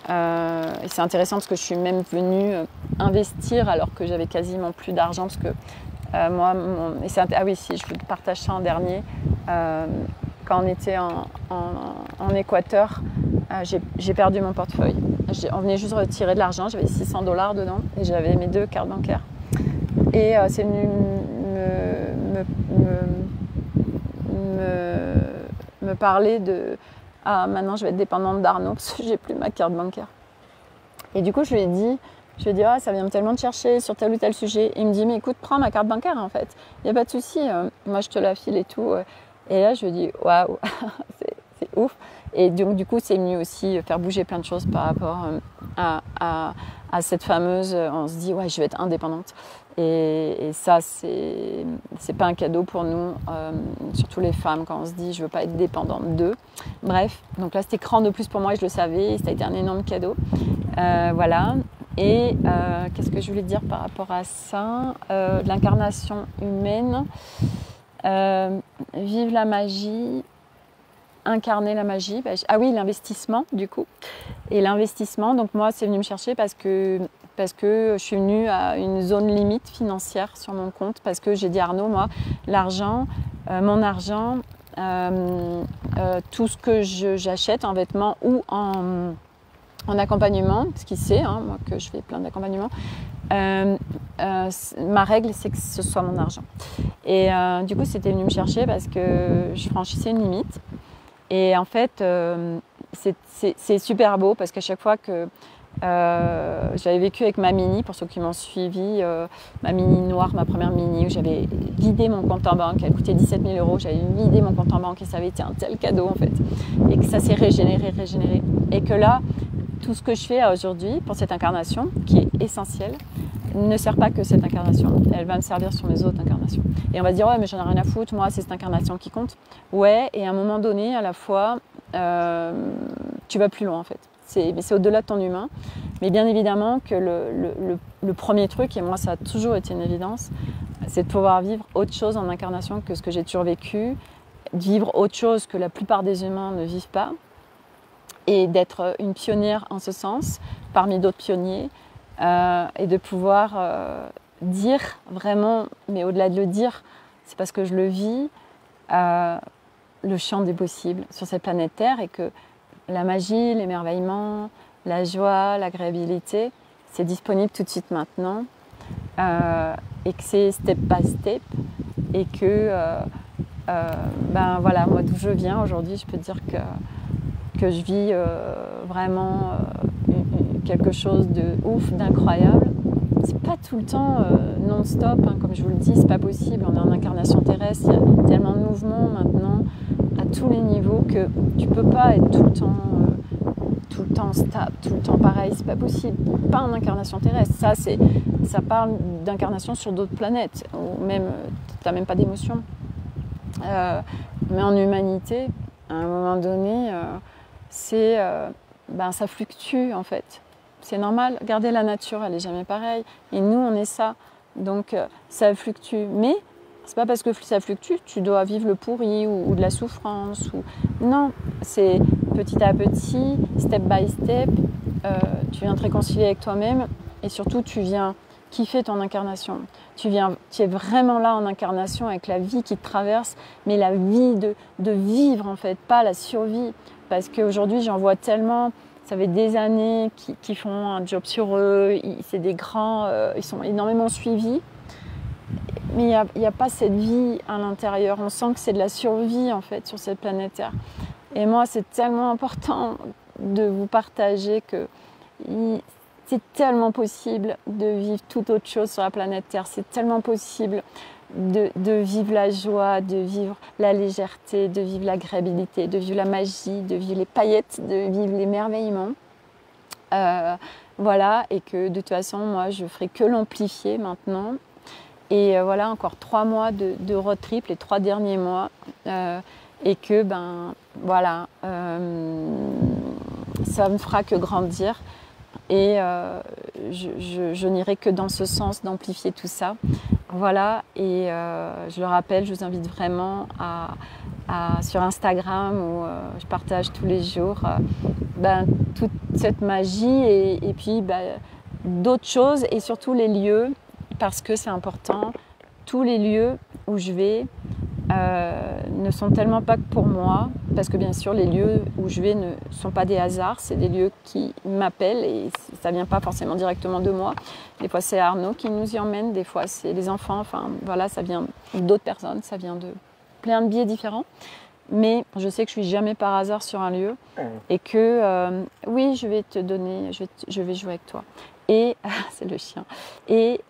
et c'est intéressant parce que je suis même venue investir alors que j'avais quasiment plus d'argent, parce que moi, ah oui, si, je vous partage ça en dernier, quand on était en Équateur, j'ai perdu mon portefeuille. On venait juste retirer de l'argent, j'avais $600 dedans et j'avais mes 2 cartes bancaires. Et c'est venu me parler de « Ah, maintenant je vais être dépendante d'Arnaud parce que j'ai plus ma carte bancaire. » Et du coup, je lui ai dit « Ah, ça vient tellement de chercher sur tel ou tel sujet. » Et il me dit « Mais écoute, prends ma carte bancaire en fait. Il n'y a pas de souci, moi je te la file et tout. » Et là, je lui ai dit « Waouh, c'est ouf. » Et donc, du coup, c'est venu aussi faire bouger plein de choses par rapport à cette fameuse... On se dit « Ouais, je vais être indépendante. » Et ça, c'est pas un cadeau pour nous, surtout les femmes, quand on se dit « Je veux pas être dépendante d'eux. » Bref, donc là, c'était cran de plus pour moi et je le savais. Et ça a été un énorme cadeau. Voilà. Et qu'est-ce que je voulais dire par rapport à ça, l'incarnation humaine, vivre la magie, incarner la magie. Ah oui, l'investissement du coup. Et l'investissement, donc moi c'est venu me chercher parce que je suis venue à une zone limite financière sur mon compte, parce que j'ai dit à Arnaud, moi, l'argent, mon argent, tout ce que j'achète en vêtements ou en accompagnement, parce qu'il sait, hein, moi que je fais plein d'accompagnements, ma règle c'est que ce soit mon argent. Et du coup c'était venu me chercher parce que je franchissais une limite. Et en fait c'est super beau parce qu'à chaque fois que j'avais vécu avec ma mini, pour ceux qui m'ont suivi, ma mini noire, ma première mini, où j'avais vidé mon compte en banque, elle coûtait 17 000 €, j'avais vidé mon compte en banque et ça avait été un tel cadeau en fait. Et que ça s'est régénéré. Et que là, tout ce que je fais aujourd'hui pour cette incarnation, qui est essentielle, ne sert pas que cette incarnation, elle va me servir sur mes autres incarnations. Et on va se dire, ouais, mais j'en ai rien à foutre, moi, c'est cette incarnation qui compte. Ouais, et à un moment donné, à la fois, tu vas plus loin, en fait. C'est au-delà de ton humain. Mais bien évidemment que le premier truc, et moi, ça a toujours été une évidence, c'est de pouvoir vivre autre chose en incarnation que ce que j'ai toujours vécu, vivre autre chose que la plupart des humains ne vivent pas, et d'être une pionnière en ce sens, parmi d'autres pionniers, et de pouvoir dire vraiment, mais au-delà de le dire, c'est parce que je le vis, le champ des possibles sur cette planète Terre, et que la magie, l'émerveillement, la joie, l'agréabilité, c'est disponible tout de suite maintenant, et que c'est step by step, et que ben voilà, moi d'où je viens aujourd'hui, je peux dire que je vis vraiment quelque chose de ouf, d'incroyable. C'est pas tout le temps non-stop, hein, comme je vous le dis, c'est pas possible. On est en incarnation terrestre, il y a tellement de mouvements maintenant à tous les niveaux que tu peux pas être tout le temps stable, tout le temps pareil, c'est pas possible. Pas en incarnation terrestre. Ça parle d'incarnation sur d'autres planètes, ou même t'as même pas d'émotion. Mais en humanité, à un moment donné, ça fluctue en fait. C'est normal, regardez la nature, elle n'est jamais pareille. Et nous, on est ça. Donc, ça fluctue. Mais, c'est pas parce que ça fluctue, tu dois vivre le pourri ou de la souffrance. Non, c'est petit à petit, step by step, tu viens te réconcilier avec toi-même et surtout, tu viens kiffer ton incarnation. Tu es vraiment là en incarnation avec la vie qui te traverse, mais la vie de vivre en fait, pas la survie. Parce qu'aujourd'hui, j'en vois tellement... Ça fait des années qui font un job sur eux, c'est des grands, ils sont énormément suivis. mais il y a pas cette vie à l'intérieur. On sent que c'est de la survie en fait sur cette planète Terre. Et moi, c'est tellement important de vous partager que c'est tellement possible de vivre tout autre chose sur la planète Terre. C'est tellement possible de vivre la joie, de vivre la légèreté, de vivre l'agréabilité, de vivre la magie, de vivre les paillettes, de vivre l'émerveillement. Voilà, et que de toute façon, moi, je ferai que l'amplifier maintenant. Et voilà, encore 3 mois de road trip, les 3 derniers mois. Et que, ben, voilà, ça me fera que grandir. Et je n'irai que dans ce sens d'amplifier tout ça. Voilà, et je le rappelle, je vous invite vraiment sur Instagram où je partage tous les jours toute cette magie et puis d'autres choses et surtout les lieux, parce que c'est important. Tous les lieux où je vais ne sont tellement pas que pour moi, parce que bien sûr les lieux où je vais ne sont pas des hasards, c'est des lieux qui m'appellent et ça vient pas forcément directement de moi. Des fois c'est Arnaud qui nous y emmène, des fois c'est les enfants, enfin voilà, ça vient d'autres personnes, ça vient de plein de biais différents. Mais je sais que je suis jamais par hasard sur un lieu et que oui, je vais te donner, je vais jouer avec toi. Et c'est le chien. Et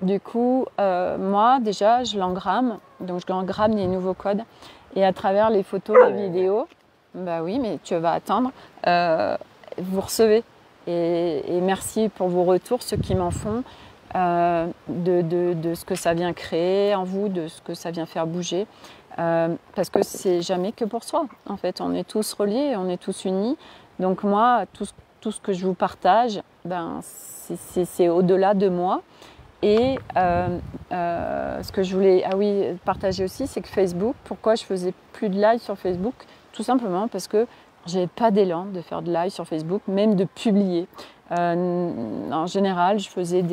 du coup, moi déjà, je l'engramme. Donc je l'engramme les nouveaux codes. Et à travers les photos, les vidéos, bah oui, mais tu vas attendre. Vous recevez. Et merci pour vos retours, ceux qui m'en font, de ce que ça vient créer en vous, de ce que ça vient faire bouger. Parce que c'est jamais que pour soi. En fait, on est tous reliés, on est tous unis. Donc moi, tout ce que je vous partage, c'est au-delà de moi. Et ce que je voulais partager aussi, c'est que Facebook, pourquoi je faisais plus de live sur Facebook? Tout simplement parce que j'avais pas d'élan de faire de live sur Facebook, même de publier. En général, je faisais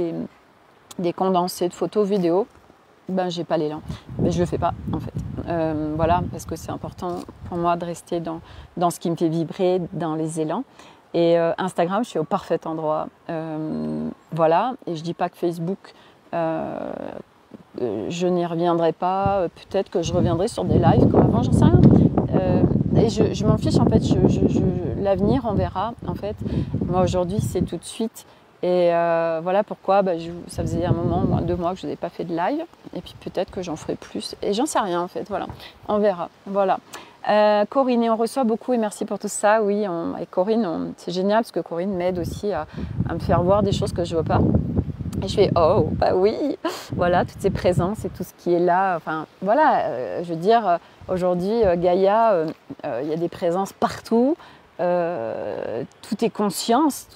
des condensés de photos, vidéos. J'ai pas l'élan, mais je le fais pas en fait. Voilà, parce que c'est important pour moi de rester dans ce qui me fait vibrer, dans les élans. Et Instagram, je suis au parfait endroit. Voilà, et je dis pas que Facebook, je n'y reviendrai pas. Peut-être que je reviendrai sur des lives comme avant, j'en sais rien. Et je m'en fiche en fait. L'avenir, on verra en fait. Moi aujourd'hui, c'est tout de suite. Et voilà pourquoi ça faisait un moment, moins de 2 mois que je n'avais pas fait de live. Et puis peut-être que j'en ferai plus. Et j'en sais rien en fait, voilà. On verra. Voilà. Corinne, et on reçoit beaucoup et merci pour tout ça. Oui, et Corinne, c'est génial parce que Corinne m'aide aussi à me faire voir des choses que je ne vois pas. Et je fais, oh, bah oui, voilà, toutes ces présences et tout ce qui est là. Enfin, voilà, je veux dire, aujourd'hui, Gaïa, il y a des présences partout. Tout est conscience,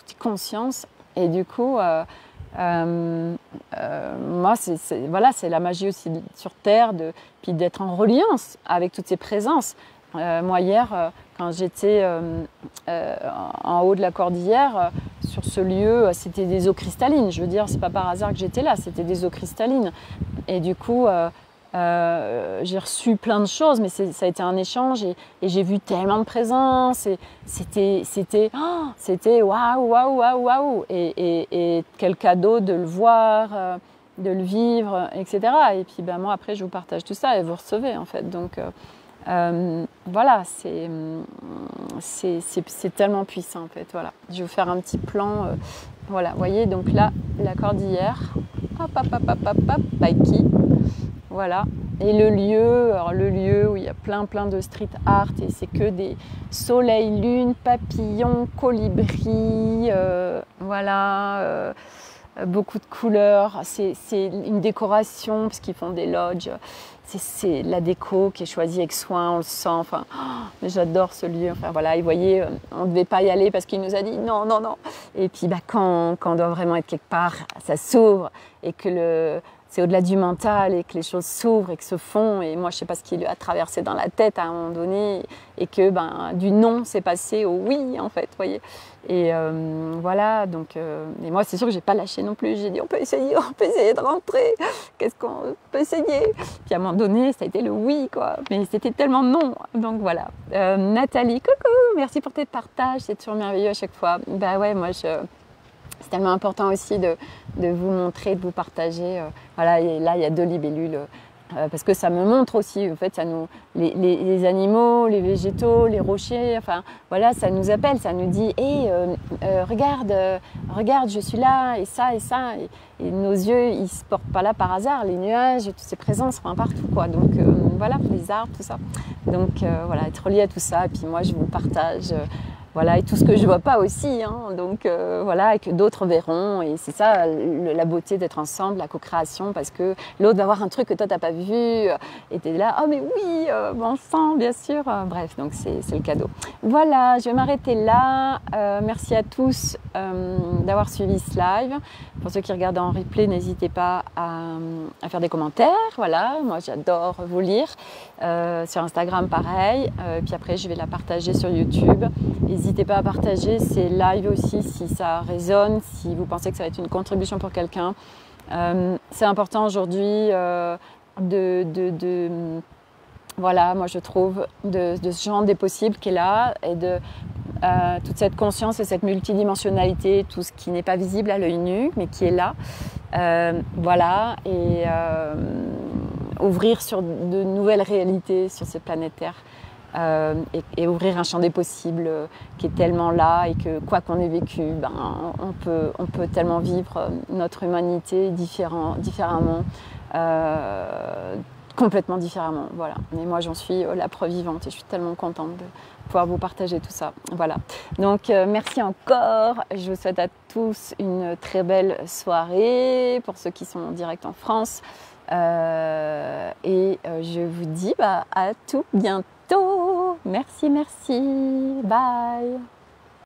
Et du coup, moi, c'est la magie aussi sur Terre, puis d'être en reliance avec toutes ces présences. Moi, hier, quand j'étais en haut de la cordillère, sur ce lieu, c'était des eaux cristallines. Je veux dire, c'est pas par hasard que j'étais là, c'était des eaux cristallines. Et du coup, j'ai reçu plein de choses, mais ça a été un échange et j'ai vu tellement de présence et c'était waouh et quel cadeau de le voir, de le vivre, etc. Et puis moi après je vous partage tout ça et vous recevez en fait. Donc voilà, c'est tellement puissant en fait. Voilà, je vais vous faire un petit plan. Voilà, vous voyez donc là la cordillère, Paiki. Voilà, et le lieu où il y a plein de street art et c'est que des soleils, lunes, papillons, colibris, voilà, beaucoup de couleurs. C'est une décoration parce qu'ils font des lodges. C'est la déco qui est choisie avec soin, on le sent. Enfin, mais j'adore ce lieu. Enfin voilà, et vous voyez, on ne devait pas y aller parce qu'il nous a dit non. Et puis quand on doit vraiment être quelque part, ça s'ouvre et que c'est au-delà du mental et que les choses s'ouvrent et que se font. Et moi, je ne sais pas ce qui lui a traversé dans la tête à un moment donné et que du non, c'est passé au oui, en fait, vous voyez. Et voilà, donc, et moi, c'est sûr que je n'ai pas lâché non plus. J'ai dit, on peut essayer de rentrer. Qu'est-ce qu'on peut essayer? Puis à un moment donné, ça a été le oui, quoi. Mais c'était tellement non. Donc voilà. Nathalie, coucou, merci pour tes partages. C'est toujours merveilleux à chaque fois. Bah ouais, moi, C'est tellement important aussi de vous montrer, de vous partager. Voilà, et là, il y a 2 libellules. Parce que ça me montre aussi, en fait, les animaux, les végétaux, les rochers, enfin, voilà, ça nous appelle, ça nous dit, hé, regarde, regarde, je suis là, et ça, et ça. Et nos yeux, ils ne se portent pas là par hasard. Les nuages, toutes ces présences, enfin, partout, quoi. Donc, voilà, les arbres, tout ça. Donc, voilà, être relié à tout ça. Et puis, moi, je vous partage. Voilà, et tout ce que je ne vois pas aussi, hein, donc voilà, et que d'autres verront, et c'est ça la beauté d'être ensemble, la co-création, parce que l'autre va voir un truc que toi t'as pas vu, et t'es là, oh mais oui, bon sang, bien sûr, bref, donc c'est le cadeau. Voilà, je vais m'arrêter là, merci à tous d'avoir suivi ce live, pour ceux qui regardent en replay, n'hésitez pas à faire des commentaires, voilà, moi j'adore vous lire, sur Instagram pareil, puis après je vais la partager sur YouTube. N'hésitez pas à partager ces lives aussi si ça résonne, si vous pensez que ça va être une contribution pour quelqu'un. C'est important aujourd'hui voilà, moi je trouve, de ce genre des possibles qui est là et de toute cette conscience et cette multidimensionnalité, tout ce qui n'est pas visible à l'œil nu, mais qui est là. Voilà, et ouvrir sur de nouvelles réalités sur cette planète Terre. Et ouvrir un champ des possibles qui est tellement là et que quoi qu'on ait vécu, ben, on peut tellement vivre notre humanité différemment, complètement différemment. Voilà. Mais moi j'en suis la preuve vivante et je suis tellement contente de pouvoir vous partager tout ça. Voilà. Donc merci encore. Je vous souhaite à tous une très belle soirée pour ceux qui sont en direct en France. Et je vous dis à tout bientôt. Merci, merci. Bye.